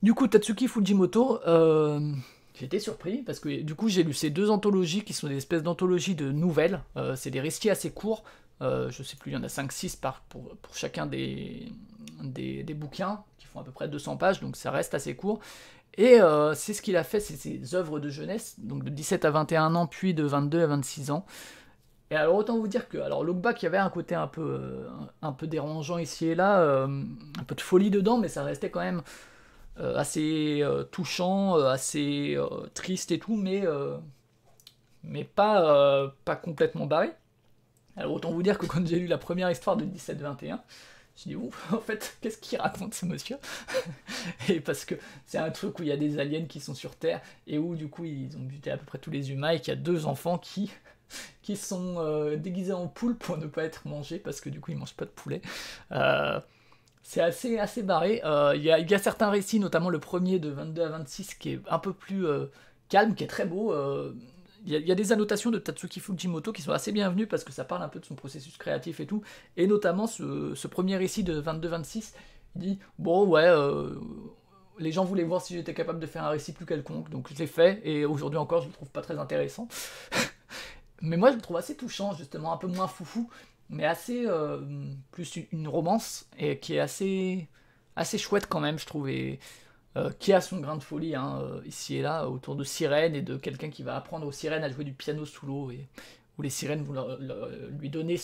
Du coup, Tatsuki Fujimoto, j'étais surpris parce que du coup j'ai lu ces 2 anthologies qui sont des espèces d'anthologies de nouvelles. C'est des récits assez courts, je sais plus, il y en a 5-6 pour chacun des bouquins qui font à peu près 200 pages, donc ça reste assez court. Et c'est ce qu'il a fait, c'est ses œuvres de jeunesse, donc de 17 à 21 ans, puis de 22 à 26 ans. Et alors autant vous dire que Look Back, il y avait un côté un peu dérangeant ici et là, un peu de folie dedans, mais ça restait quand même assez touchant, assez triste et tout, mais pas complètement barré. Alors autant vous dire que quand j'ai lu la première histoire de 17-21, je dis ouf, en fait, qu'est-ce qu'il raconte ce monsieur? Et parce que c'est un truc où il y a des aliens qui sont sur Terre et où du coup ils ont buté à peu près tous les humains et qu'il y a 2 enfants qui sont déguisés en poule pour ne pas être mangés parce que du coup ils mangent pas de poulet. C'est assez barré. Il y a certains récits, notamment le premier de 22 à 26 qui est un peu plus calme, qui est très beau. Il y a des annotations de Tatsuki Fujimoto qui sont assez bienvenues parce que ça parle un peu de son processus créatif et tout. Et notamment ce premier récit de 22-26, il dit bon ouais, les gens voulaient voir si j'étais capable de faire un récit plus quelconque, donc je l'ai fait et aujourd'hui encore je le trouve pas très intéressant. Mais moi je le trouve assez touchant justement, un peu moins foufou, mais assez plus une romance et qui est assez chouette quand même je trouve. Et qui a son grain de folie ici et là, autour de sirènes et de quelqu'un qui va apprendre aux sirènes à jouer du piano sous l'eau, et où les sirènes vont lui donner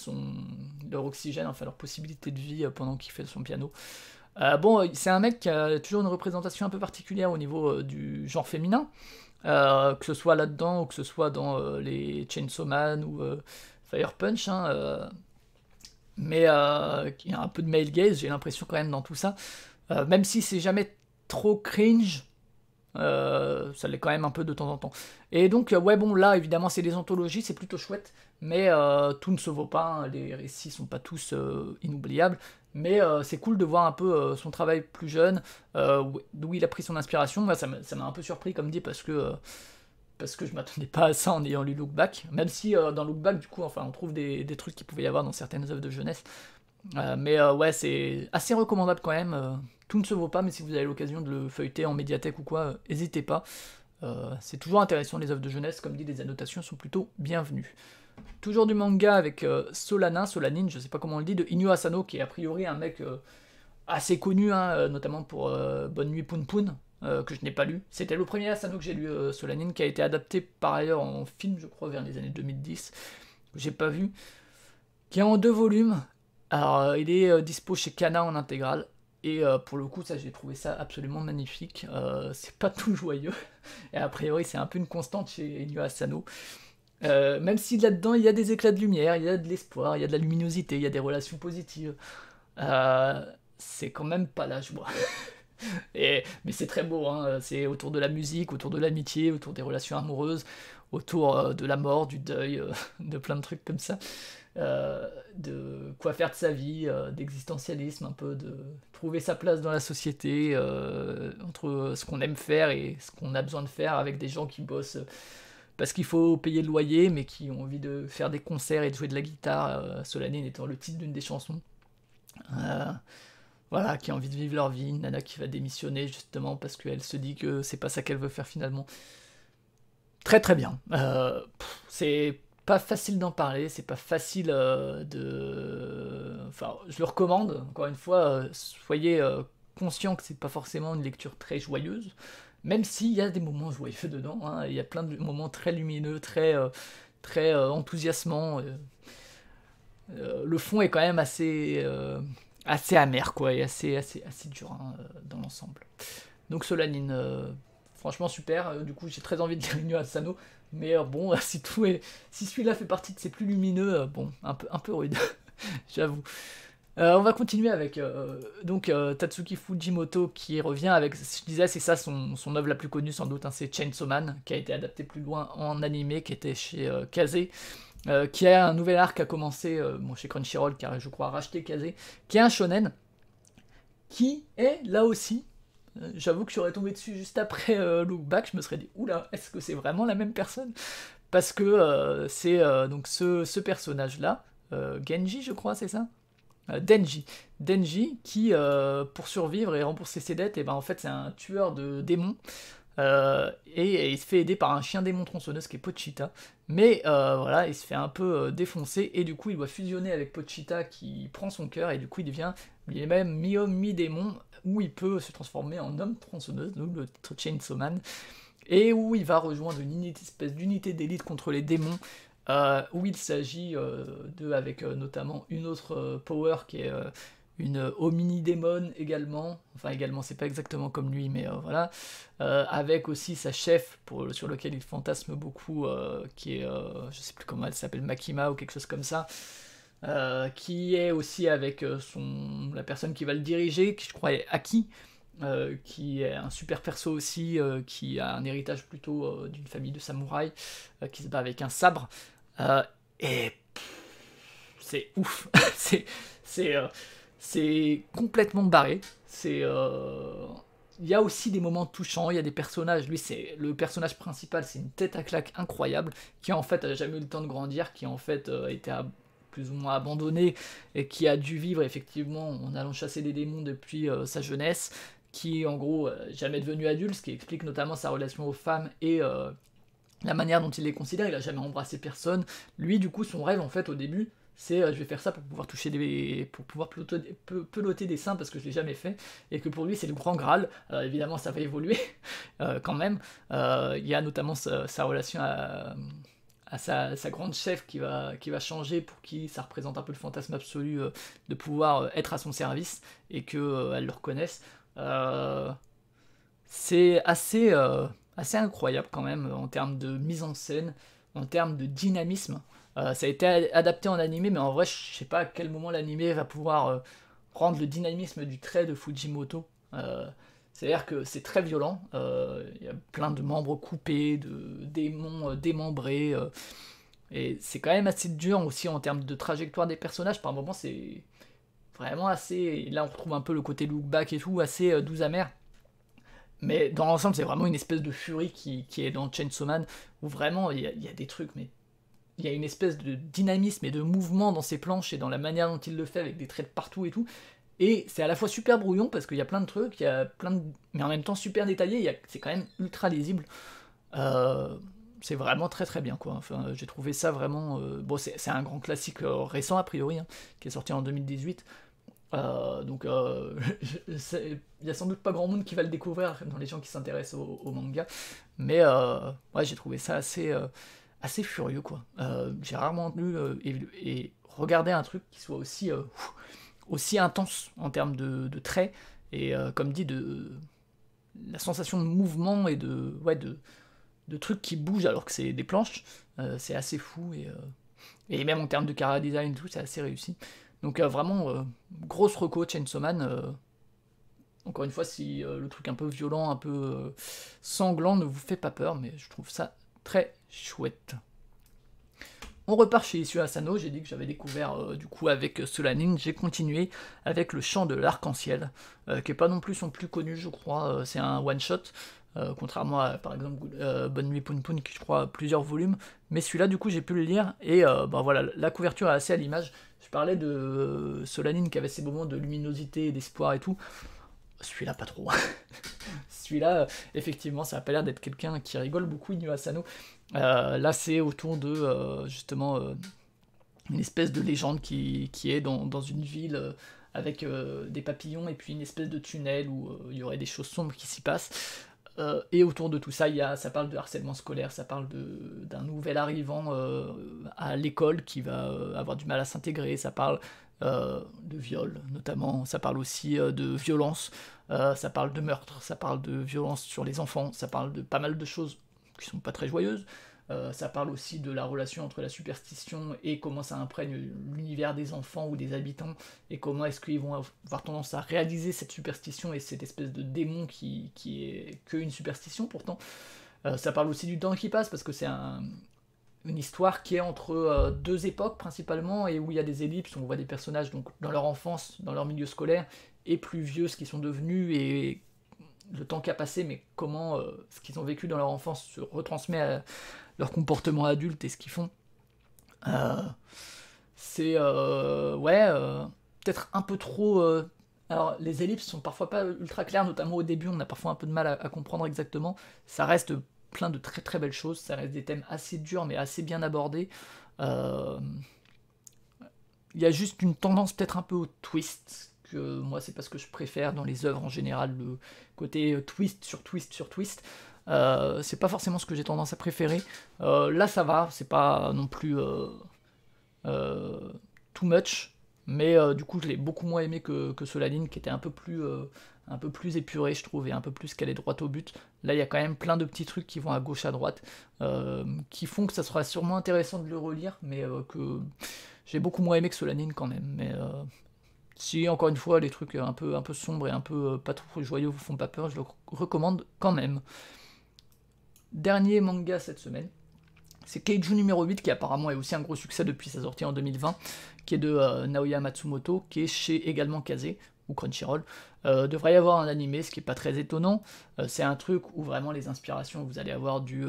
leur oxygène, enfin leur possibilité de vie pendant qu'il fait son piano. Bon, c'est un mec qui a toujours une représentation un peu particulière au niveau du genre féminin, que ce soit là-dedans ou que ce soit dans les Chainsaw Man ou Fire Punch, mais il y a un peu de male gaze, j'ai l'impression quand même dans tout ça, même si c'est jamais trop cringe, ça l'est quand même un peu de temps en temps. Et donc, ouais, bon, là, évidemment, c'est des anthologies, c'est plutôt chouette, mais tout ne se vaut pas, hein, les récits sont pas tous inoubliables, mais c'est cool de voir un peu son travail plus jeune, d'où il a pris son inspiration. Moi, ça m'a un peu surpris, comme dit, parce que je m'attendais pas à ça en ayant lu Look Back, même si dans Look Back, du coup, enfin, on trouve des trucs qu'il pouvait y avoir dans certaines œuvres de jeunesse. Mais ouais, c'est assez recommandable quand même. Tout ne se vaut pas, mais si vous avez l'occasion de le feuilleter en médiathèque ou quoi, n'hésitez pas. C'est toujours intéressant les œuvres de jeunesse, comme dit, les annotations sont plutôt bienvenues. Toujours du manga avec Solanine, je sais pas comment on le dit, de Inyo Asano, qui est a priori un mec assez connu, notamment pour Bonne Nuit Poun Poun, que je n'ai pas lu. C'était le premier Asano que j'ai lu, Solanine, qui a été adapté par ailleurs en film, je crois, vers les années 2010, que j'ai pas vu, qui est en 2 volumes. Alors, il est dispo chez Kana en intégrale, et pour le coup, ça, j'ai trouvé ça absolument magnifique. C'est pas tout joyeux, et a priori, c'est un peu une constante chez Inyo Asano. Même si là-dedans, il y a des éclats de lumière, il y a de l'espoir, il y a de la luminosité, il y a des relations positives, c'est quand même pas la joie. Mais c'est très beau, c'est autour de la musique, autour de l'amitié, autour des relations amoureuses, autour de la mort, du deuil, de plein de trucs comme ça. De quoi faire de sa vie, d'existentialisme, un peu de trouver sa place dans la société, entre ce qu'on aime faire et ce qu'on a besoin de faire avec des gens qui bossent parce qu'il faut payer le loyer, mais qui ont envie de faire des concerts et de jouer de la guitare, Solanine étant le titre d'une des chansons. Voilà, qui a envie de vivre leur vie, une nana qui va démissionner justement parce qu'elle se dit que c'est pas ça qu'elle veut faire finalement. Très très bien. C'est pas facile d'en parler, c'est pas facile de... Enfin, je le recommande, encore une fois, soyez conscient que c'est pas forcément une lecture très joyeuse, même s'il y a des moments joyeux dedans, il y a plein de moments très lumineux, très enthousiasmants. Le fond est quand même assez amer, quoi, et assez dur dans l'ensemble. Donc Solanine, franchement super, du coup j'ai très envie de lire Inyo Asano, mais bon, si celui-là fait partie de ses plus lumineux, bon, un peu rude, j'avoue. On va continuer avec Tatsuki Fujimoto qui revient avec, je disais, c'est ça son œuvre la plus connue sans doute, c'est Chainsaw Man, qui a été adapté plus loin en animé, qui était chez Kaze. qui a un nouvel arc à commencer chez Crunchyroll, qui a, je crois, racheté Kazé, qui est un shonen, qui est, là aussi, j'avoue que j'aurais tombé dessus juste après Look Back, je me serais dit, oula, est-ce que c'est vraiment la même personne? Parce que c'est donc ce personnage-là, Genji, je crois, c'est ça? Denji. Denji, qui, pour survivre et rembourser ses dettes, et ben en fait, c'est un tueur de démons. Et il se fait aider par un chien démon tronçonneuse qui est Pochita. Mais voilà, il se fait un peu défoncer, et du coup, il doit fusionner avec Pochita qui prend son cœur, et du coup, il est même mi-homme, mi-démon, où il peut se transformer en homme tronçonneuse, donc le titre Chainsaw Man, et où il va rejoindre une espèce d'unité d'élite contre les démons, où il s'agit avec notamment une autre power qui est une homini-démon également, enfin également c'est pas exactement comme lui, mais voilà, avec aussi sa chef sur lequel il fantasme beaucoup, qui est, je sais plus comment elle s'appelle, Makima ou quelque chose comme ça, qui est aussi avec la personne qui va le diriger, qui je crois est Aki, qui est un super perso aussi, qui a un héritage plutôt d'une famille de samouraïs, qui se bat avec un sabre, et c'est ouf, c'est, c'est complètement barré, il y a aussi des moments touchants, il y a des personnages, lui c'est le personnage principal, c'est une tête à claque incroyable, qui en fait a jamais eu le temps de grandir, qui en fait a été plus ou moins abandonné, et qui a dû vivre effectivement en allant chasser des démons depuis sa jeunesse, qui en gros jamais devenu adulte, ce qui explique notamment sa relation aux femmes et la manière dont il les considère. Il a jamais embrassé personne. Lui du coup son rêve en fait au début, c'est je vais faire ça pour pouvoir pour pouvoir peloter des seins, parce que je l'ai jamais fait, et que pour lui c'est le grand Graal. Évidemment ça va évoluer quand même. Il y a notamment sa relation à sa grande chef qui va changer, pour qui ça représente un peu le fantasme absolu de pouvoir être à son service, et qu'elle le reconnaisse. C'est assez incroyable quand même en termes de mise en scène, en termes de dynamisme. Ça a été adapté en animé, mais en vrai, je sais pas à quel moment l'animé va pouvoir rendre le dynamisme du trait de Fujimoto. C'est-à-dire que c'est très violent, il y a plein de membres coupés, de démons démembrés, et c'est quand même assez dur aussi en termes de trajectoire des personnages. Par moments, c'est vraiment assez. Et là, on retrouve un peu le côté look back et tout, assez doux amer. Mais dans l'ensemble, c'est vraiment une espèce de furie qui est dans Chainsaw Man, où vraiment il y a des trucs, mais il y a une espèce de dynamisme et de mouvement dans ses planches et dans la manière dont il le fait, avec des traits de partout et tout. Et c'est à la fois super brouillon parce qu'il y a plein de trucs, mais en même temps super détaillé, c'est quand même ultra lisible. C'est vraiment très très bien quoi. Enfin, j'ai trouvé ça vraiment. Bon, c'est un grand classique récent a priori, hein, qui est sorti en 2018. Donc il y a sans doute pas grand monde qui va le découvrir dans les gens qui s'intéressent au manga, mais ouais, j'ai trouvé ça assez furieux quoi. J'ai rarement lu et regardé un truc qui soit aussi intense en termes de traits, et comme dit, de la sensation de mouvement et de trucs qui bougent alors que c'est des planches. C'est assez fou, et même en termes de chara design et tout, c'est assez réussi. Donc vraiment, grosse reco Chainsaw Man. Encore une fois, si le truc un peu violent, un peu sanglant ne vous fait pas peur, mais je trouve ça très chouette. On repart chez Issue Asano. J'ai dit que j'avais découvert du coup avec Solanin. J'ai continué avec le chant de l'arc-en-ciel, qui est pas non plus son plus connu, je crois. C'est un one-shot, contrairement à par exemple Bonne Nuit Poun Poun, qui je crois a plusieurs volumes. Mais celui-là, du coup, j'ai pu le lire, et bah voilà, la couverture est assez à l'image. Je parlais de Solanin qui avait ses moments de luminosité, d'espoir et tout. Celui-là, pas trop. Celui-là, effectivement, ça a pas l'air d'être quelqu'un qui rigole beaucoup, Inu Asano. Là, c'est autour de, justement, une espèce de légende qui est dans une ville avec des papillons, et puis une espèce de tunnel où il y aurait des choses sombres qui s'y passent. Et autour de tout ça, ça parle de harcèlement scolaire, ça parle d'un nouvel arrivant à l'école qui va avoir du mal à s'intégrer, ça parle de viol notamment, ça parle aussi de violence, ça parle de meurtre, ça parle de violence sur les enfants, ça parle de pas mal de choses qui sont pas très joyeuses. Ça parle aussi de la relation entre la superstition et comment ça imprègne l'univers des enfants ou des habitants, et comment est-ce qu'ils vont avoir tendance à réaliser cette superstition et cette espèce de démon qui est qu'une superstition pourtant. Ça parle aussi du temps qui passe, parce que une histoire qui est entre deux époques principalement, et où il y a des ellipses, on voit des personnages donc dans leur enfance, dans leur milieu scolaire, et plus vieux ce qu'ils sont devenus, et le temps qui a passé, mais comment ce qu'ils ont vécu dans leur enfance se retransmet à leur comportement adulte et ce qu'ils font. Euh, c'est peut-être un peu trop. Alors les ellipses sont parfois pas ultra claires, notamment au début, on a parfois un peu de mal à comprendre exactement. Ça reste plein de très très belles choses, ça reste des thèmes assez durs mais assez bien abordés. Euh, Il y a juste une tendance peut-être un peu au twist, que moi c'est pas ce que je préfère dans les œuvres en général, le côté twist sur twist sur twist. C'est pas forcément ce que j'ai tendance à préférer. Là ça va, c'est pas non plus euh, too much, mais du coup je l'ai beaucoup moins aimé que Solanine, qui était un peu plus épuré je trouve, et un peu plus qu'elle est droite au but. Là il y a quand même plein de petits trucs qui vont à gauche à droite, qui font que ça sera sûrement intéressant de le relire, mais que j'ai beaucoup moins aimé que Solanine quand même. Mais si encore une fois les trucs un peu sombres et un peu pas trop joyeux vous font pas peur, je le recommande quand même. Dernier manga cette semaine, c'est Kaiju numéro 8, qui apparemment est aussi un gros succès depuis sa sortie en 2020, qui est de Naoya Matsumoto, qui est chez également Kazé, ou Crunchyroll. Devrait y avoir un animé, ce qui est pas très étonnant. C'est un truc où vraiment les inspirations, vous allez avoir du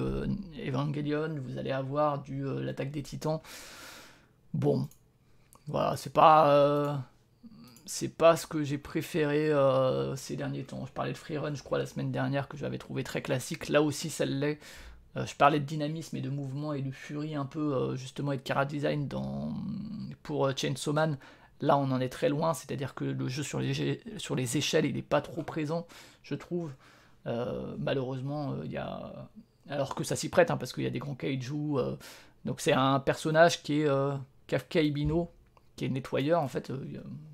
Evangelion, vous allez avoir du l'attaque des titans. Bon, voilà, c'est pas ce que j'ai préféré ces derniers temps. Je parlais de Freerun, je crois, la semaine dernière, que j'avais trouvé très classique. Là aussi, ça l'est. Je parlais de dynamisme et de mouvement et de furie un peu, justement, et de chara-design pour Chainsaw Man. Là, on en est très loin, c'est-à-dire que le jeu sur les échelles, il n'est pas trop présent, je trouve. Malheureusement, il y a... Alors que ça s'y prête, hein, parce qu'il y a des grands kaiju. Donc c'est un personnage qui est Kafka Ibino, qui est nettoyeur, en fait.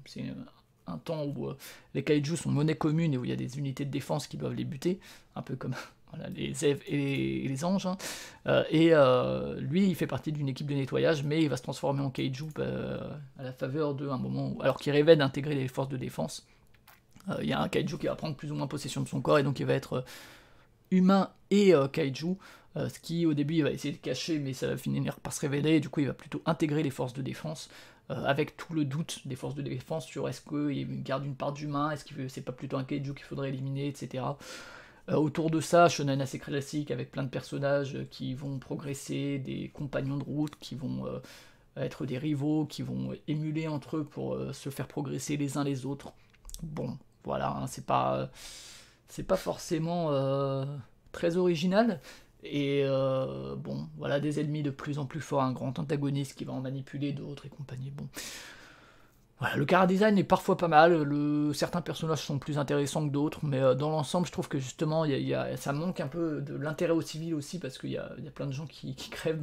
C'est un temps où les kaiju sont monnaie commune et où il y a des unités de défense qui doivent les buter, un peu comme voilà, les Èves et les anges. Hein. Lui, il fait partie d'une équipe de nettoyage, mais il va se transformer en kaiju à la faveur d'un moment alors qu'il rêvait d'intégrer les forces de défense. Il y a un kaiju qui va prendre plus ou moins possession de son corps, et donc il va être humain et kaiju. Ce qui au début il va essayer de cacher, mais ça va finir par se révéler, et du coup il va plutôt intégrer les forces de défense, avec tout le doute des forces de défense sur est-ce qu'il garde une part d'humain, est-ce que c'est pas plutôt un kaiju qu'il faudrait éliminer, etc. Autour de ça, shonen assez classique, avec plein de personnages qui vont progresser, des compagnons de route qui vont être des rivaux, qui vont émuler entre eux pour se faire progresser les uns les autres. Bon, voilà, hein, c'est pas forcément très original. Et bon, voilà, des ennemis de plus en plus forts, un grand antagoniste qui va en manipuler d'autres et compagnie. Bon, voilà, le chara-design est parfois pas mal, certains personnages sont plus intéressants que d'autres, mais dans l'ensemble, je trouve que justement, ça manque un peu de l'intérêt au civil aussi, parce qu'il y a plein de gens qui crèvent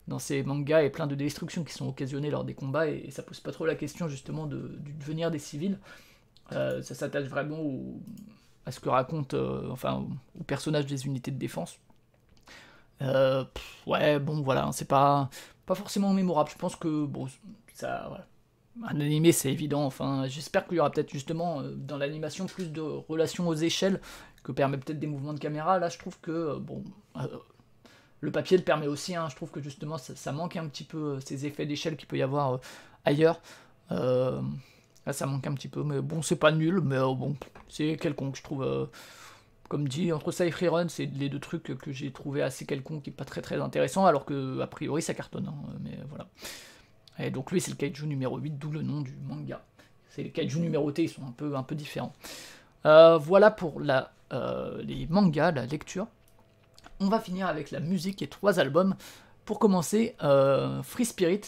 dans ces mangas, et plein de destructions qui sont occasionnées lors des combats, et ça pose pas trop la question justement du devenir des civils. Ça s'attache vraiment à ce que raconte, au personnage des unités de défense. Ouais, bon, voilà, hein, c'est pas forcément mémorable. Je pense que, bon, ça, voilà. Un animé, c'est évident. Enfin, j'espère qu'il y aura peut-être justement dans l'animation plus de relations aux échelles que permet peut-être des mouvements de caméra. Là, je trouve que, le papier le permet aussi. Hein, je trouve que justement, ça manque un petit peu ces effets d'échelle qu'il peut y avoir ailleurs. Là, ça manque un petit peu, mais bon, c'est pas nul, mais bon, c'est quelconque, je trouve. Comme dit, entre ça et Freerun, c'est les deux trucs que j'ai trouvé assez quelconques et pas très très intéressants, alors que a priori ça cartonne, hein, mais voilà. Et donc lui c'est le kaiju numéro 8, d'où le nom du manga. C'est les kaiju numérotés, ils sont un peu différents. Voilà pour les mangas, la lecture. On va finir avec la musique et 3 albums. Pour commencer, Free Spirit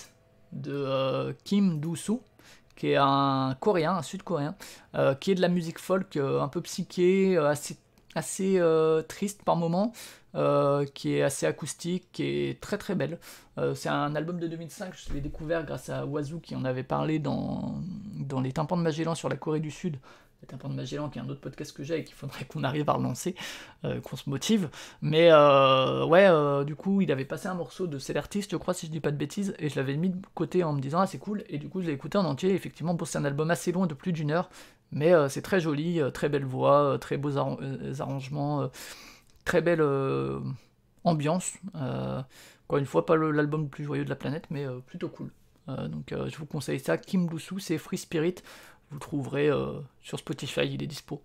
de Kim Do-soo, qui est un coréen, un sud-coréen, qui est de la musique folk un peu psyché, assez triste par moments, qui est assez acoustique, qui est très très belle. C'est un album de 2005, je l'ai découvert grâce à Wazoo qui en avait parlé dans les tympans de Magellan sur la Corée du Sud. Les tympans de Magellan, qui est un autre podcast que j'ai et qu'il faudrait qu'on arrive à relancer, qu'on se motive. Mais du coup, il avait passé un morceau de cet artiste, je crois, si je dis pas de bêtises, et je l'avais mis de côté en me disant, ah c'est cool, et du coup je l'ai écouté en entier. Et effectivement, bon, c'est un album assez long, de plus d'une heure, mais c'est très joli, très belle voix, très beaux arrangements, très belle ambiance. Encore une fois, pas l'album le plus joyeux de la planète, mais plutôt cool. Donc je vous conseille ça. Kim Lusu, c'est Free Spirit. Vous le trouverez sur Spotify, il est dispo.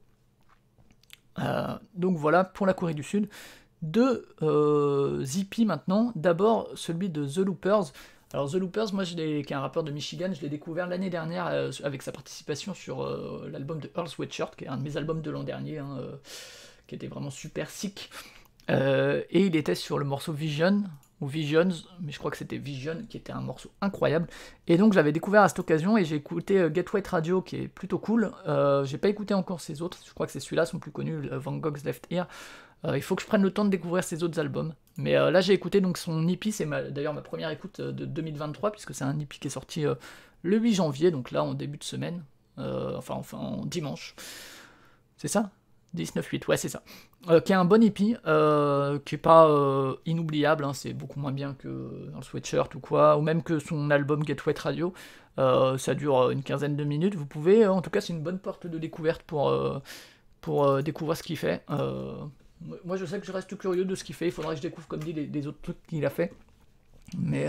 Donc voilà pour la Corée du Sud. Deux EP maintenant. D'abord celui de The Loopers. Alors The Loopers, moi qui est un rappeur de Michigan, je l'ai découvert l'année dernière avec sa participation sur l'album de Earl Sweatshirt, qui est un de mes albums de l'an dernier, hein, qui était vraiment super sick. Et il était sur le morceau Vision, ou Visions, mais je crois que c'était Vision, qui était un morceau incroyable. Et donc j'avais découvert à cette occasion, et j'ai écouté Get Wet Radio, qui est plutôt cool. J'ai pas écouté encore ses autres, je crois que c'est celui-là, son plus connu, Van Gogh's Left Ear. Il faut que je prenne le temps de découvrir ses autres albums. Mais là j'ai écouté donc son EP, c'est d'ailleurs ma première écoute de 2023, puisque c'est un EP qui est sorti le 8 janvier, donc là en début de semaine, enfin en dimanche. C'est ça 19-8, ouais c'est ça. Qui est un bon EP, qui est pas inoubliable, hein, c'est beaucoup moins bien que dans le Sweatshirt ou quoi, ou même que son album Get Wet Radio. Ça dure une quinzaine de minutes, vous pouvez, en tout cas c'est une bonne porte de découverte pour découvrir ce qu'il fait. Moi je sais que je reste curieux de ce qu'il fait, il faudrait que je découvre comme dit les autres trucs qu'il a fait. Mais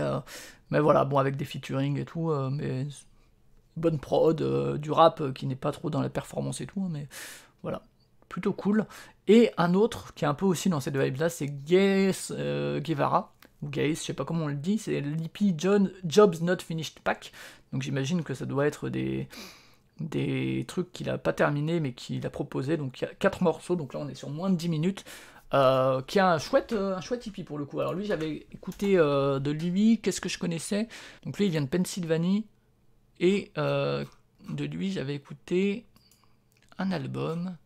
voilà, bon avec des featuring et tout, mais bonne prod, du rap qui n'est pas trop dans la performance et tout, mais voilà, plutôt cool. Et un autre qui est un peu aussi dans cette vibe là, c'est Gaze Guevara, ou Gaze, je sais pas comment on le dit, c'est l'EP Jobs Not Finished Pack, donc j'imagine que ça doit être des trucs qu'il a pas terminé mais qu'il a proposé, donc il y a 4 morceaux, donc là on est sur moins de 10 minutes, qui a un chouette hippie pour le coup. Alors lui j'avais écouté de lui, qu'est-ce que je connaissais, donc lui il vient de Pennsylvanie, et de lui j'avais écouté un album,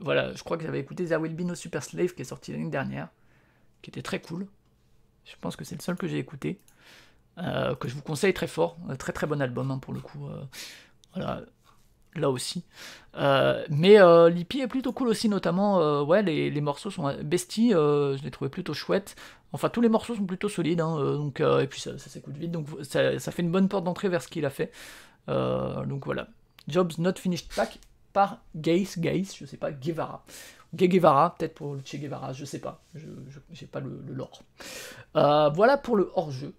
voilà, je crois que j'avais écouté There Will Be No Super Slave qui est sorti l'année dernière, qui était très cool, je pense que c'est le seul que j'ai écouté, que je vous conseille très fort, très très bon album hein, pour le coup, voilà, là aussi. Mais l'EP est plutôt cool aussi, notamment, ouais, les morceaux sont besties, je les trouvais plutôt chouettes. Enfin, tous les morceaux sont plutôt solides, hein, donc, et puis ça s'écoute vite, donc ça fait une bonne porte d'entrée vers ce qu'il a fait. Donc voilà. Jobs Not Finished Pack par Gaze, je sais pas, Guevara. Guevara, peut-être pour le Che Guevara, je sais pas, j'ai pas le lore. Voilà pour le hors-jeu.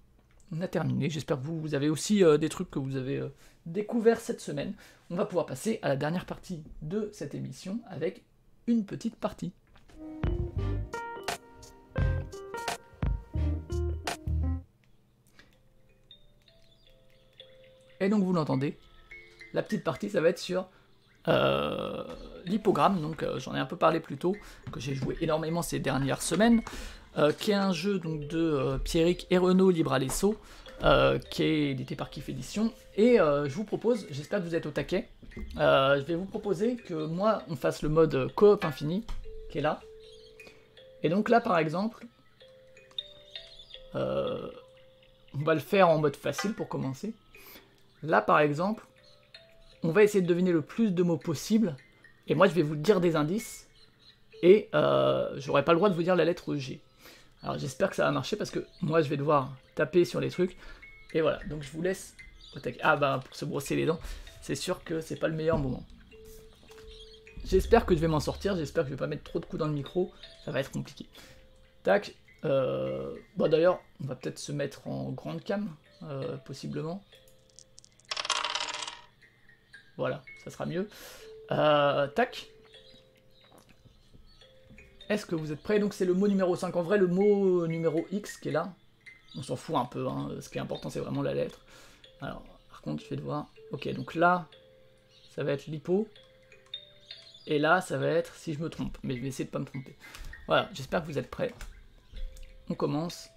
On a terminé, j'espère que vous avez aussi des trucs que vous avez découvert cette semaine. On va pouvoir passer à la dernière partie de cette émission avec une petite partie. Et donc vous l'entendez, la petite partie ça va être sur l'Hypogramme, donc j'en ai un peu parlé plus tôt, que j'ai joué énormément ces dernières semaines, qui est un jeu donc, de Pierrick et Renaud Libralesso, qui est édité par Kif Édition, et je vous propose, j'espère que vous êtes au taquet, je vais vous proposer que moi on fasse le mode coop infini, qui est là, et donc là par exemple, on va le faire en mode facile pour commencer. Là par exemple, on va essayer de deviner le plus de mots possible, et moi je vais vous dire des indices, et j'aurai pas le droit de vous dire la lettre G. Alors j'espère que ça va marcher, parce que moi je vais devoir taper sur les trucs, et voilà, donc je vous laisse au taquet. Ah bah pour se brosser les dents, c'est sûr que c'est pas le meilleur moment. J'espère que je vais m'en sortir, j'espère que je vais pas mettre trop de coups dans le micro, ça va être compliqué. Tac, bon d'ailleurs, on va peut-être se mettre en grande cam, possiblement. Voilà, ça sera mieux. Tac. Est-ce que vous êtes prêts? Donc c'est le mot numéro 5. En vrai, le mot numéro X qui est là, on s'en fout un peu. Hein. Ce qui est important, c'est vraiment la lettre. Alors, par contre, je vais devoir... Ok, donc là, ça va être l'hypo. Et là, ça va être si je me trompe. Mais je vais essayer de pas me tromper. Voilà, j'espère que vous êtes prêts. On commence.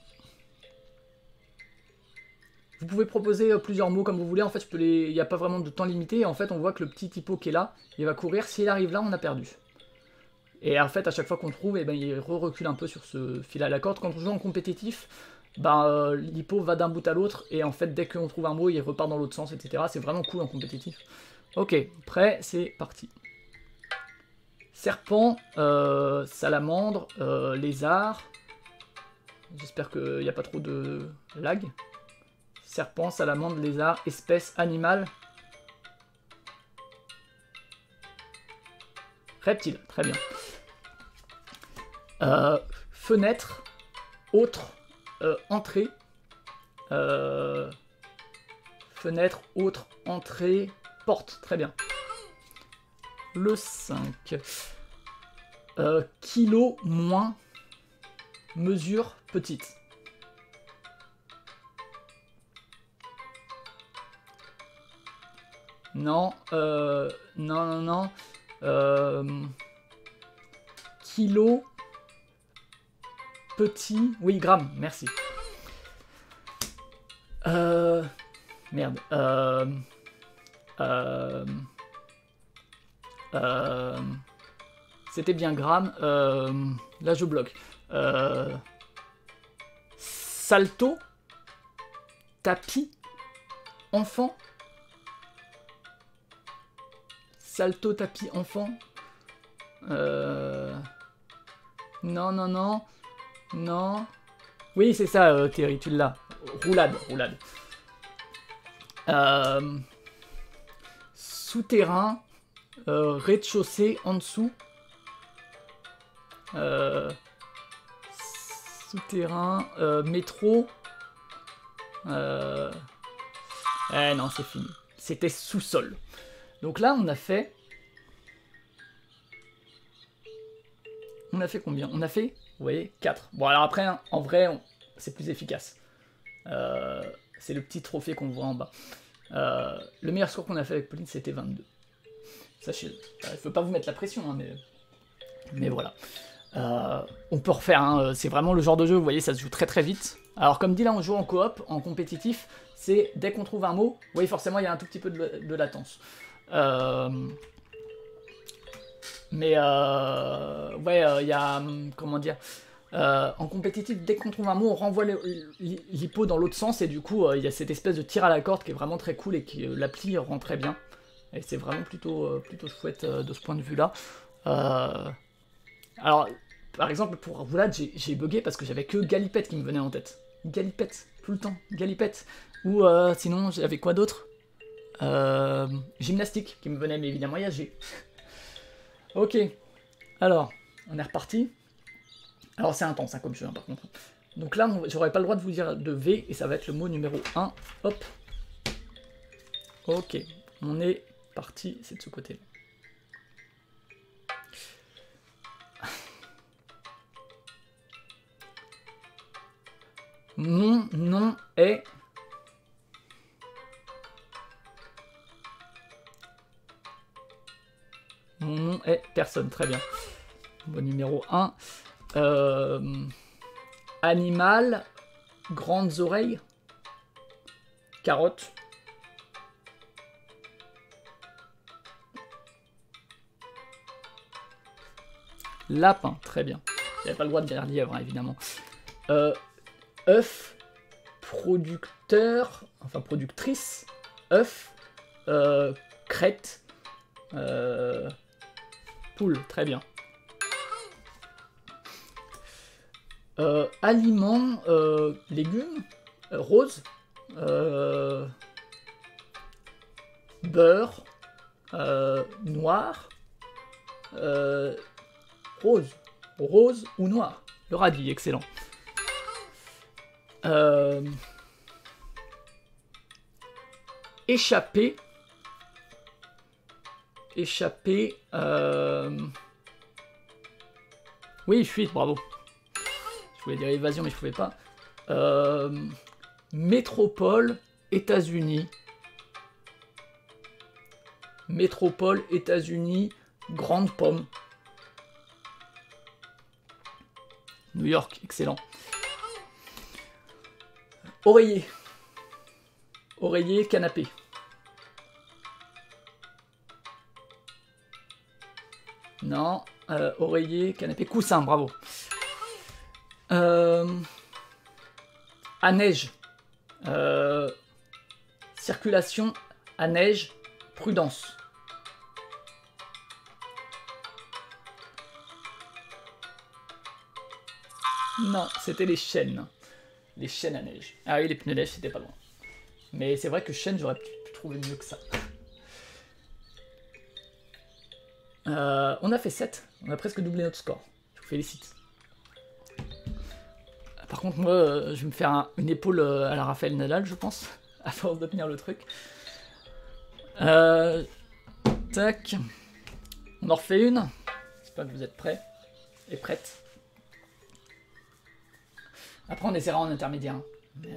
Vous pouvez proposer plusieurs mots comme vous voulez, en fait il n'y a pas vraiment de temps limité, et en fait on voit que le petit typo qui est là, il va courir, s'il arrive là on a perdu. Et en fait à chaque fois qu'on trouve, eh ben, il recule un peu sur ce fil à la corde. Quand on joue en compétitif, ben, l'hypo va d'un bout à l'autre, et en fait dès qu'on trouve un mot, il repart dans l'autre sens, etc. C'est vraiment cool en compétitif. Ok, prêt, c'est parti. Serpent, salamandre, lézard, j'espère qu'il n'y a pas trop de lag. Serpent, salamandre, lézard, espèce, animal. Reptile, très bien. Fenêtre, autre, entrée. Fenêtre, autre, entrée, porte. Très bien. Le 5. Kilo moins mesure petite. Non, non. Kilo petit. Oui, gramme, merci. Merde. C'était bien gramme. Là, je bloque. Salto. Tapis. Enfant. Salto, tapis, enfant. Non. Non. Oui, c'est ça, Terry, tu l'as. Roulade. Souterrain. Rez-de-chaussée en dessous. Souterrain. Métro. Non, c'est fini. C'était sous-sol. Donc là, on a fait... On a fait combien? On a fait, vous voyez, 4. Bon, alors après, hein, en vrai, c'est plus efficace. C'est le petit trophée qu'on voit en bas. Le meilleur score qu'on a fait avec Pauline, c'était 22. Sachez-le. Il ne faut pas vous mettre la pression, hein, mais voilà. On peut refaire, hein, c'est vraiment le genre de jeu, vous voyez, ça se joue très très vite. Alors comme dit là, on joue en coop, en compétitif, c'est dès qu'on trouve un mot, vous voyez, forcément, il y a un tout petit peu de latence. Mais ouais, il y a, comment dire, en compétitif, dès qu'on trouve un mot, on renvoie l'hippo dans l'autre sens, et du coup, il y a cette espèce de tir à la corde qui est vraiment très cool, et qui l'appli rend très bien. Et c'est vraiment plutôt chouette de ce point de vue-là. Alors, par exemple, pour Roulade, j'ai bugué parce que j'avais que Galipette qui me venait en tête. Galipette, tout le temps, Galipette. Ou sinon, j'avais quoi d'autre? Gymnastique qui me venait, mais évidemment, il y a G. Ok, alors, on est reparti. Alors, c'est intense, hein, comme jeu, hein, par contre. Donc là, j'aurais pas le droit de vous dire de V, et ça va être le mot numéro 1. Hop. Ok, on est parti, c'est de ce côté-là. Mon nom est... Mon nom est personne, très bien. Bon, numéro 1. Animal, grandes oreilles, carotte. Lapin, très bien. J'avais pas le droit de dire lièvre, hein, évidemment. œuf, producteur, enfin productrice, œuf, crête, poule, très bien. Aliments, légumes, rose, beurre, noir, rose ou noir. Le radis, excellent. Échappé. Oui, fuite, bravo. Je voulais dire évasion, mais je pouvais pas. Métropole, États-Unis. Métropole, États-Unis, grande pomme. New York, excellent. Oreiller. Oreiller, canapé. Non, oreiller, canapé, coussin, bravo. À neige. Circulation, à neige, prudence. Non, c'était les chênes. Les chênes à neige. Ah oui, les pneus neige, c'était pas loin. Mais c'est vrai que chêne, j'aurais pu trouver mieux que ça. On a fait 7. On a presque doublé notre score. Je vous félicite. Par contre, moi, je vais me faire une épaule à la Raphaël Nadal, je pense, à force de tenir le truc. Tac. On en refait une. J'espère que vous êtes prêts et prêtes. Après, on essaiera en intermédiaire. Mais,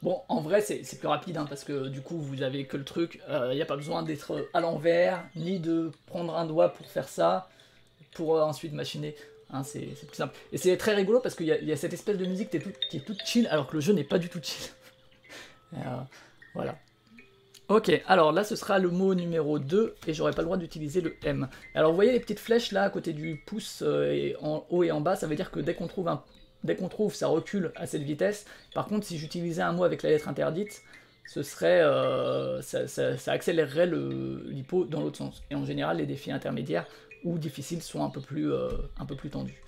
bon, en vrai, c'est plus rapide, hein, parce que du coup, vous avez que le truc. Il n'y a pas besoin d'être à l'envers, ni de prendre un doigt pour faire ça, pour ensuite machiner. Hein, c'est plus simple. Et c'est très rigolo parce qu'il y a cette espèce de musique qui est toute chill, alors que le jeu n'est pas du tout chill. Voilà. Ok, alors là ce sera le mot numéro 2 et j'aurai pas le droit d'utiliser le M. Alors vous voyez les petites flèches là à côté du pouce en haut et en bas, ça veut dire que dès qu'on trouve, ça recule à cette vitesse. Par contre, si j'utilisais un mot avec la lettre interdite, ce serait ça accélérerait l'hypo dans l'autre sens. Et en général, les défis intermédiaires ou difficiles sont un peu plus tendus.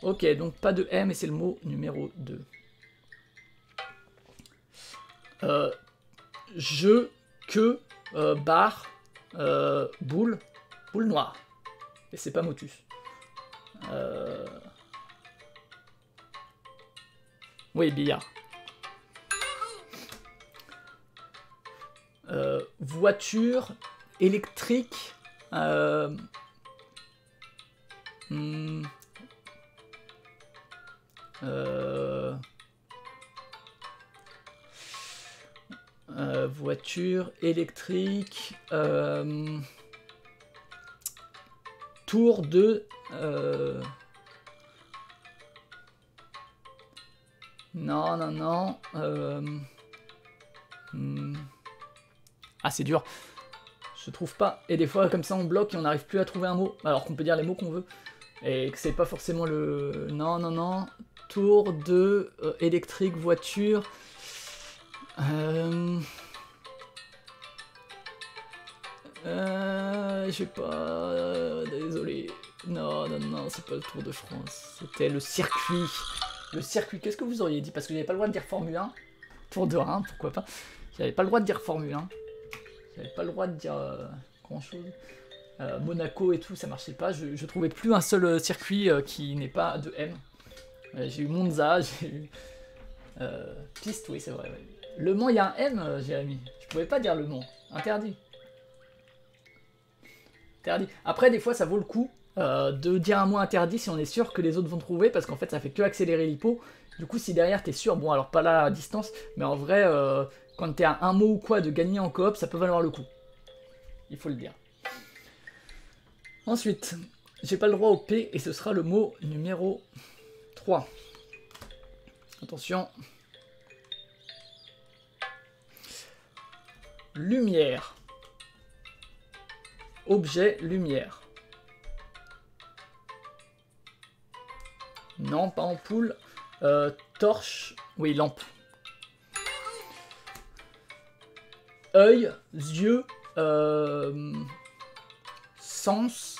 Ok, donc pas de M et c'est le mot numéro 2. Que, barre, boule noire. Et c'est pas motus. Oui, billard. Voiture électrique. Voiture électrique, tour de non. Ah, c'est dur. Je trouve pas. Et des fois, comme ça, on bloque et on n'arrive plus à trouver un mot. Alors qu'on peut dire les mots qu'on veut. Et que c'est pas forcément le... Non. Tour de électrique, voiture... je sais pas... désolé. Non, c'est pas le Tour de France. C'était le circuit. Le circuit, qu'est-ce que vous auriez dit? Parce que j'avais pas le droit de dire Formule 1. Tour de Rhin, pourquoi pas. J'avais pas le droit de dire Formule 1. J'avais pas le droit de dire grand chose. Monaco et tout, ça marchait pas. Je trouvais plus un seul circuit qui n'est pas de M. J'ai eu Monza, j'ai eu... piste, oui, c'est vrai. Ouais. Le Mans, il y a un M, Jérémy. Je pouvais pas dire le Mans. Interdit. Interdit. Après, des fois, ça vaut le coup de dire un mot interdit si on est sûr que les autres vont trouver, parce qu'en fait, ça fait que accélérer l'hypo. Du coup, si derrière, t'es sûr, bon, alors pas là à distance, mais en vrai, quand t'es à un mot ou quoi de gagner en coop, ça peut valoir le coup. Il faut le dire. Ensuite, j'ai pas le droit au P, et ce sera le mot numéro 3. Attention. Lumière. Objet, lumière. Non, pas ampoule. Torche. Oui, lampe. Œil, yeux, sens,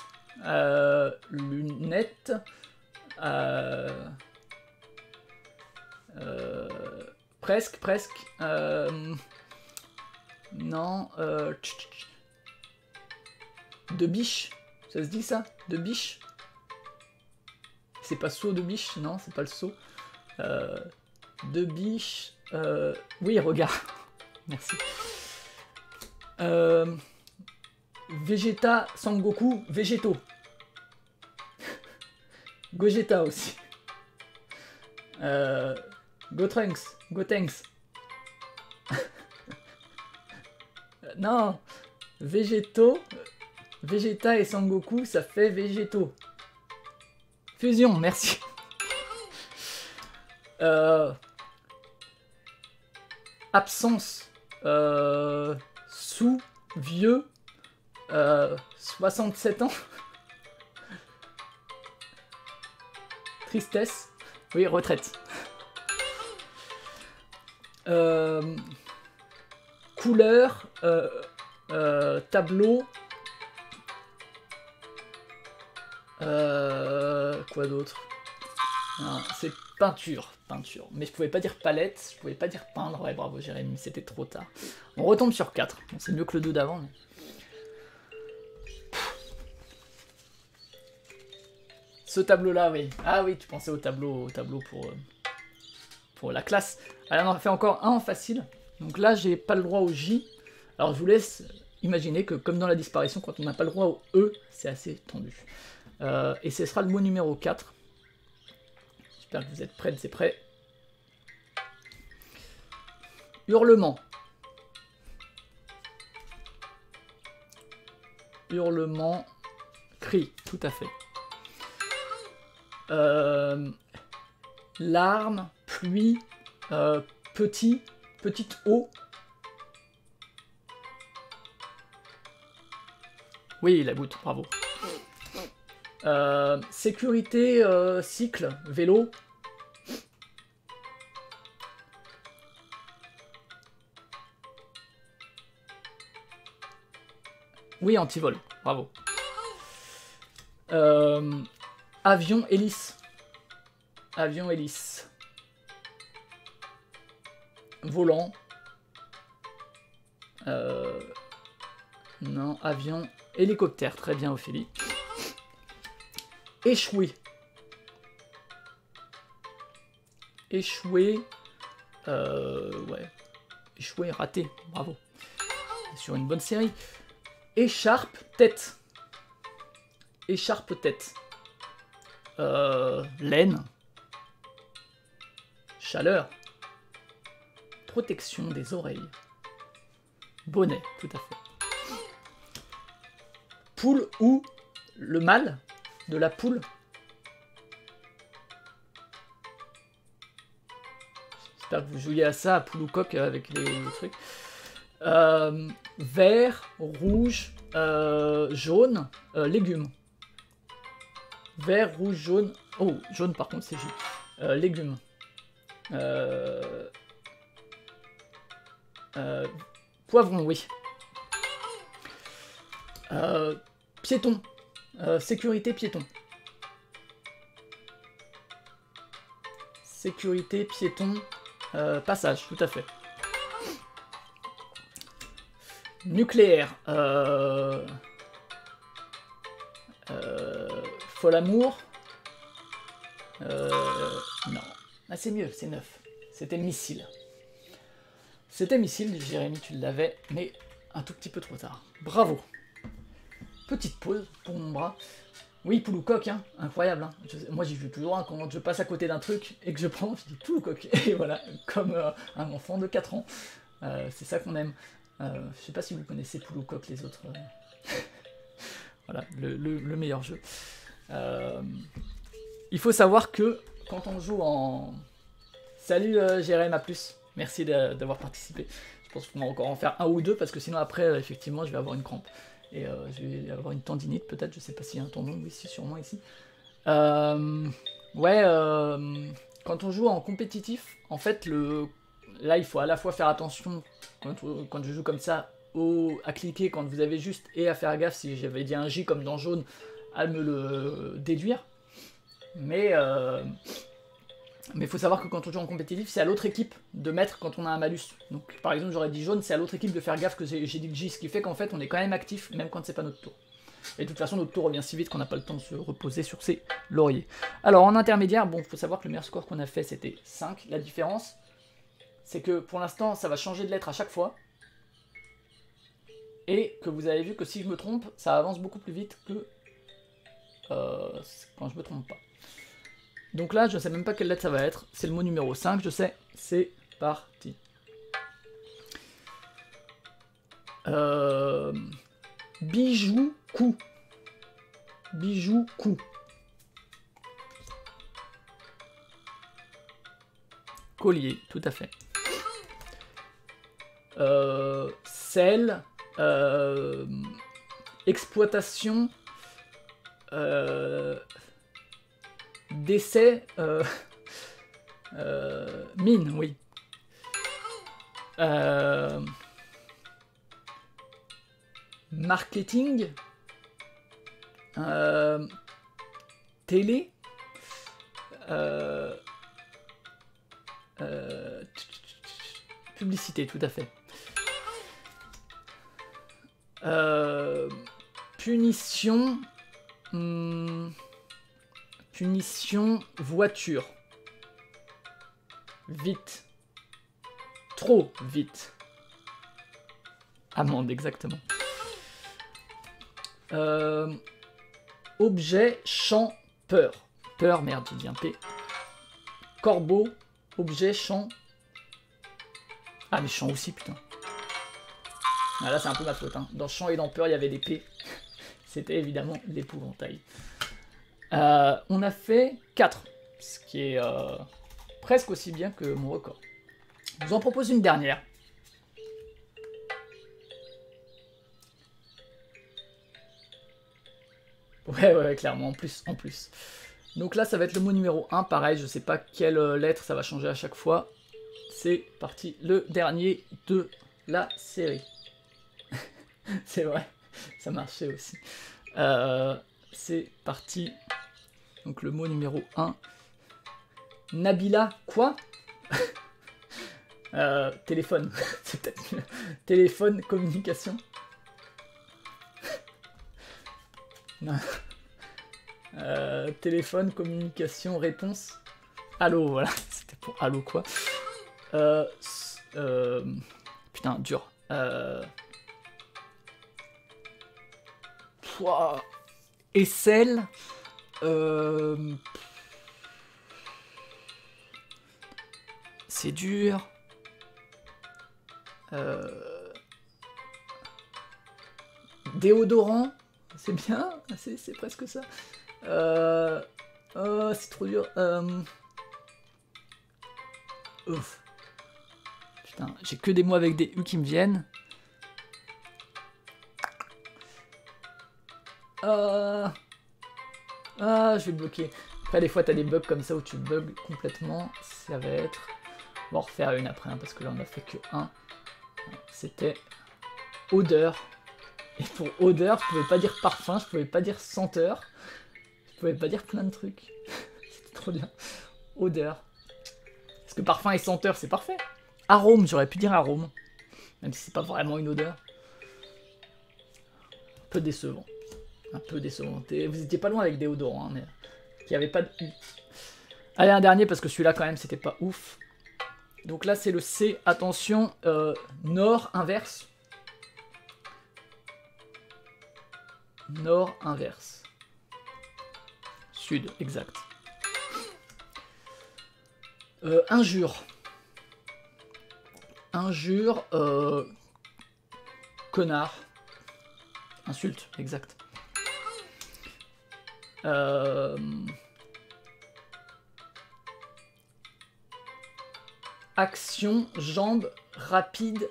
lunettes, presque, non, de biche, ça se dit ça? De biche? C'est pas saut de biche? Non, c'est pas le saut. De biche, oui, regarde, merci. Vegeta, Sangoku, végétaux. Gogeta aussi. Gotenks. Non, végétaux. Vegeta et Sangoku, ça fait végétaux. Fusion, merci. Absence. Sous, vieux. 67 ans. Tristesse. Oui, retraite. Couleur. Tableau. Quoi d'autre? C'est peinture. Mais je pouvais pas dire palette, je pouvais pas dire peindre. Ouais, bravo Jérémy, c'était trop tard. On retombe sur 4. Bon, c'est mieux que le 2 d'avant. Mais... Ce tableau-là, oui. Ah oui, tu pensais au tableau pour la classe. Alors, on en fait encore un en facile. Donc là, j'ai pas le droit au J. Alors, je vous laisse imaginer que, comme dans la disparition, quand on n'a pas le droit au E, c'est assez tendu. Et ce sera le mot numéro 4. J'espère que vous êtes prêts, c'est prêt. Hurlement. Hurlement. Cri, tout à fait. Larmes, pluie, petite eau. Oui, la goutte, bravo. Sécurité, cycle, vélo. Oui, antivol, bravo. Avion, hélice. Avion, hélice. Volant. Non, avion, hélicoptère. Très bien, Ophélie. Échouer. Échouer. Ouais. Échouer, raté. Bravo. Sur une bonne série. Écharpe, tête. Écharpe, tête. Laine. Chaleur. Protection des oreilles. Bonnet, tout à fait. Poule ou le mâle de la poule. J'espère que vous jouiez à ça, à poule ou coq avec les trucs. Vert, rouge, jaune, légumes. Vert, rouge, jaune. Oh, jaune par contre c'est J. Légumes. Poivron, oui. Piéton. Sécurité, piéton. Sécurité, piéton. Passage, tout à fait. Nucléaire. Fol amour. Non. Ah, c'est mieux, c'est 9. C'était missile. C'était missile, Jérémy, tu l'avais, mais un tout petit peu trop tard. Bravo. Petite pause pour mon bras. Oui, poule ou coq, hein, incroyable. Hein. Moi, j'y joue toujours hein, quand je passe à côté d'un truc et que je prends, je dis poule ou coq. Et voilà, comme un enfant de 4 ans. C'est ça qu'on aime. Je sais pas si vous connaissez poule ou coq, les autres. Voilà, le meilleur jeu. Il faut savoir que quand on joue en... Salut Jérémy, à plus. Merci d'avoir participé. Je pense qu'on va encore en faire un ou deux parce que sinon après, effectivement, je vais avoir une crampe. Et je vais avoir une tendinite peut-être, je sais pas s'il y a un tendon ici, sûrement ici. Ouais, quand on joue en compétitif, en fait, là il faut à la fois faire attention quand je joue comme ça à cliquer quand vous avez juste et à faire gaffe si j'avais dit un J comme dans jaune à me le déduire. Mais il faut savoir que quand on joue en compétitif, c'est à l'autre équipe de mettre quand on a un malus. Donc par exemple, j'aurais dit jaune, c'est à l'autre équipe de faire gaffe que j'ai dit le J, ce qui fait qu'en fait, on est quand même actif, même quand c'est pas notre tour. Et de toute façon, notre tour revient si vite qu'on n'a pas le temps de se reposer sur ses lauriers. Alors en intermédiaire, bon, il faut savoir que le meilleur score qu'on a fait, c'était 5. La différence, c'est que pour l'instant, ça va changer de lettre à chaque fois. Et que vous avez vu que si je me trompe, ça avance beaucoup plus vite que quand je me trompe pas. Donc là, je ne sais même pas quelle lettre ça va être. C'est le mot numéro 5, je sais. C'est parti. Bijou, cou. Bijou, cou. Collier, tout à fait. Sel. Exploitation. Décès, mine, oui. Marketing, télé, publicité, tout à fait. Punition. Punition, voiture. Vite. Trop vite. Amende, exactement. Objet, champ, peur. Peur, merde, j'ai dit un P. Corbeau, objet, champ. Ah, mais champ aussi, putain. Ah, là, c'est un peu ma faute. Hein. Dans champ et dans peur, il y avait des P. C'était évidemment l'épouvantail. On a fait 4, ce qui est presque aussi bien que mon record. Je vous en propose une dernière. Ouais, clairement, en plus. Donc là, ça va être le mot numéro 1, pareil, je sais pas quelle lettre ça va changer à chaque fois. C'est parti, le dernier de la série. C'est vrai, ça marchait aussi. C'est parti. Donc le mot numéro 1. Nabila, quoi? Téléphone, c'est peut-être mieux. Téléphone, communication. Non. Téléphone, communication, réponse. Allô, voilà, c'était pour allô quoi. Putain, dur. Aisselle. C'est dur. Déodorant. C'est bien, c'est presque ça. C'est trop dur. Ouf. Putain, j'ai que des mots avec des U qui me viennent. Je vais bloquer. Après, des fois, t'as des bugs comme ça où tu bugs complètement. Ça va être... On va en refaire une après, hein, parce que là, on a fait que un. C'était odeur. Et pour odeur, je pouvais pas dire parfum, je pouvais pas dire senteur. Je pouvais pas dire plein de trucs. C'était trop bien. Odeur. Parce que parfum et senteur, c'est parfait. Arôme, j'aurais pu dire arôme. Même si c'est pas vraiment une odeur. Un peu décevant. Un peu décevant. Vous étiez pas loin avec déodorant, hein, mais il n'y avait pas de U. Allez, un dernier, parce que celui-là, quand même, c'était pas ouf. Donc là, c'est le C. Attention, nord inverse. Nord inverse. Sud, exact. Injure. Injure. Connard. Insulte, exact. Action, jambe, rapide.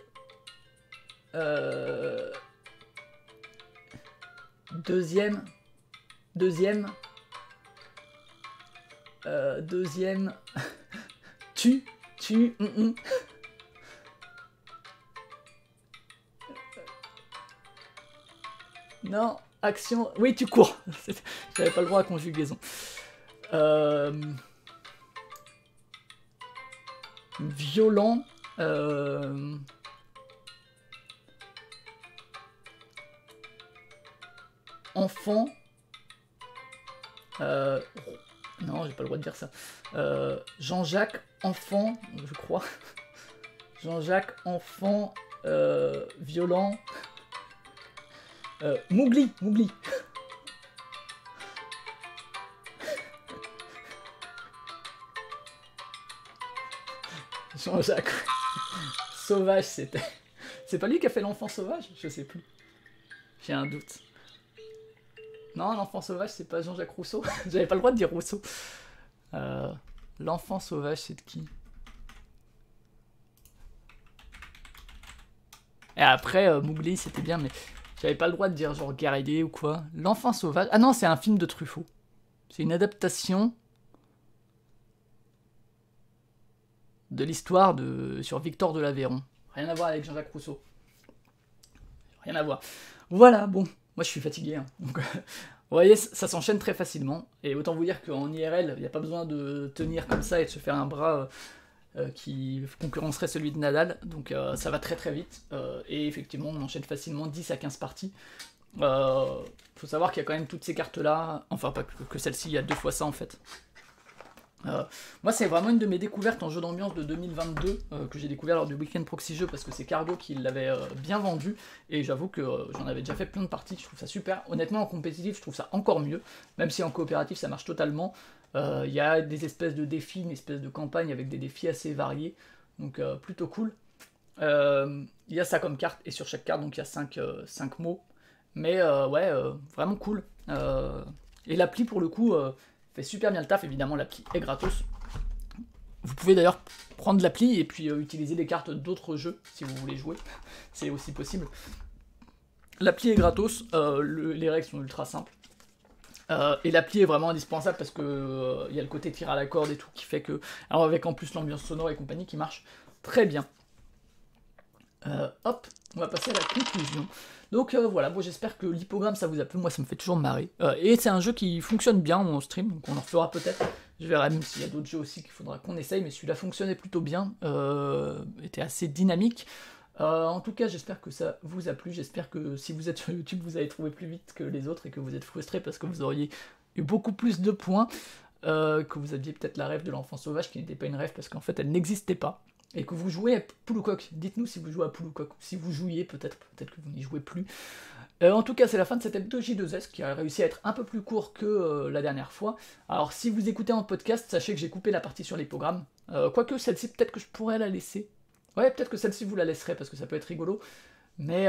Deuxième. Tu. Non, action. Oui, tu cours. J'avais pas le droit à conjugaison. Violent. Enfant. Non, j'ai pas le droit de dire ça. Jean-Jacques, enfant, je crois. Jean-Jacques, enfant, violent. Mougli. Jean-Jacques. Sauvage, c'était. C'est pas lui qui a fait l'enfant sauvage? Je sais plus. J'ai un doute. Non, l'enfant sauvage, c'est pas Jean-Jacques Rousseau. J'avais pas le droit de dire Rousseau. L'enfant sauvage, c'est de qui? Et après, Mowgli, c'était bien, mais j'avais pas le droit de dire genre guerrier ou quoi. L'enfant sauvage... Ah non, c'est un film de Truffaut. C'est une adaptation de l'histoire sur Victor de l'Aveyron. Rien à voir avec Jean-Jacques Rousseau. Rien à voir. Voilà, bon. Moi, je suis fatigué. Hein. Donc, vous voyez, ça s'enchaîne très facilement. Et autant vous dire qu'en IRL, il n'y a pas besoin de tenir comme ça et de se faire un bras qui concurrencerait celui de Nadal, donc ça va très très vite, et effectivement on enchaîne facilement 10 à 15 parties. Faut savoir qu'il y a quand même toutes ces cartes là, enfin pas que celle-ci, il y a 2 fois ça en fait. Moi c'est vraiment une de mes découvertes en jeu d'ambiance de 2022 que j'ai découvert lors du Weekend Proxy Jeu parce que c'est Cargo qui l'avait bien vendu et j'avoue que j'en avais déjà fait plein de parties, je trouve ça super. Honnêtement en compétitif je trouve ça encore mieux, même si en coopératif ça marche totalement. Il y a des espèces de défis, une espèce de campagne avec des défis assez variés, donc plutôt cool. Il y a ça comme carte et sur chaque carte donc il y a 5 mots, mais ouais vraiment cool. Et l'appli pour le coup fait super bien le taf, évidemment l'appli est gratos. Vous pouvez d'ailleurs prendre l'appli et puis utiliser les cartes d'autres jeux si vous voulez jouer, c'est aussi possible. L'appli est gratos, les règles sont ultra simples. Et l'appli est vraiment indispensable parce que y a le côté tir à la corde et tout qui fait que, alors avec en plus l'ambiance sonore et compagnie qui marche très bien. Hop, on va passer à la conclusion. Donc voilà, bon, j'espère que l'hippogramme ça vous a plu, moi ça me fait toujours marrer. Et c'est un jeu qui fonctionne bien en stream, donc on en refera peut-être. Je verrai même s'il y a d'autres jeux aussi qu'il faudra qu'on essaye, mais celui-là fonctionnait plutôt bien, était assez dynamique. En tout cas, j'espère que ça vous a plu, j'espère que si vous êtes sur YouTube, vous avez trouvé plus vite que les autres et que vous êtes frustrés parce que vous auriez eu beaucoup plus de points, que vous aviez peut-être la rêve de l'enfant sauvage qui n'était pas une rêve parce qu'en fait elle n'existait pas. Et que vous jouez à Poule ou Coq. Dites-nous si vous jouez à Poule ou Coq. Si vous jouiez, peut-être que vous n'y jouez plus. En tout cas, c'est la fin de cet M2J2S qui a réussi à être un peu plus court que la dernière fois. Alors, si vous écoutez en podcast, sachez que j'ai coupé la partie sur l'hippogramme. Quoique, celle-ci, peut-être que je pourrais la laisser. Ouais, peut-être que celle-ci, vous la laisserez parce que ça peut être rigolo. Mais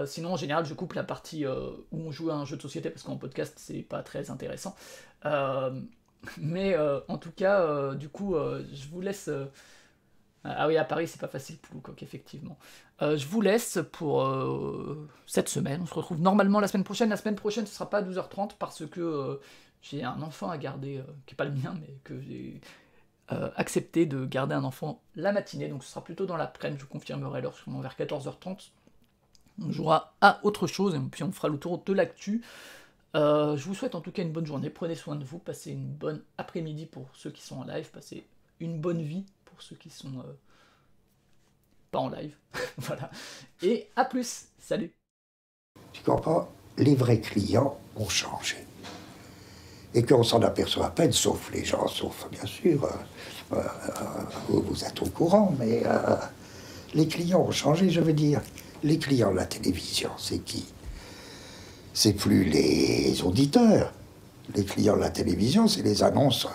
sinon, en général, je coupe la partie où on joue à un jeu de société parce qu'en podcast, c'est pas très intéressant. Mais en tout cas, du coup, je vous laisse... Ah oui, à Paris, c'est pas facile pour le coq, effectivement. Je vous laisse pour cette semaine. On se retrouve normalement la semaine prochaine. La semaine prochaine, ce sera pas à 12h30 parce que j'ai un enfant à garder, qui n'est pas le mien, mais que j'ai accepté de garder un enfant la matinée. Donc ce sera plutôt dans l'après-midi, je vous confirmerai l'heure, sûrement vers 14h30. On jouera à autre chose et puis on fera le tour de l'actu. Je vous souhaite en tout cas une bonne journée. Prenez soin de vous. Passez une bonne après-midi pour ceux qui sont en live. Passez une bonne vie pour ceux qui sont pas en live. Voilà. Et à plus. Salut. Tu comprends? Les vrais clients ont changé. Et qu'on s'en aperçoit à peine, sauf les gens, sauf bien sûr, vous êtes au courant, mais les clients ont changé, je veux dire. Les clients de la télévision, c'est qui? C'est plus les auditeurs. Les clients de la télévision, c'est les annonceurs.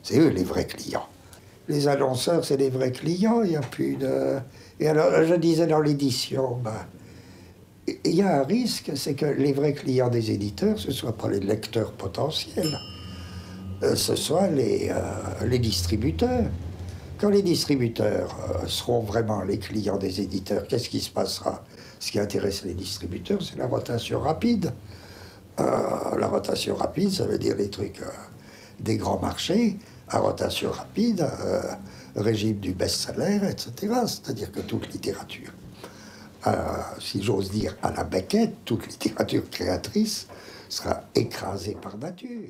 C'est eux les vrais clients. Les annonceurs, c'est les vrais clients, il n'y a plus de... Et alors, je disais dans l'édition, il y a un risque, c'est que les vrais clients des éditeurs, ce ne soient pas les lecteurs potentiels, ce soient les distributeurs. Quand les distributeurs seront vraiment les clients des éditeurs, qu'est-ce qui se passera? Ce qui intéresse les distributeurs, c'est la rotation rapide. La rotation rapide, ça veut dire les trucs des grands marchés, à rotation rapide, régime du best-seller, etc. C'est-à-dire que toute littérature, si j'ose dire à la Beckett, toute littérature créatrice sera écrasée par nature.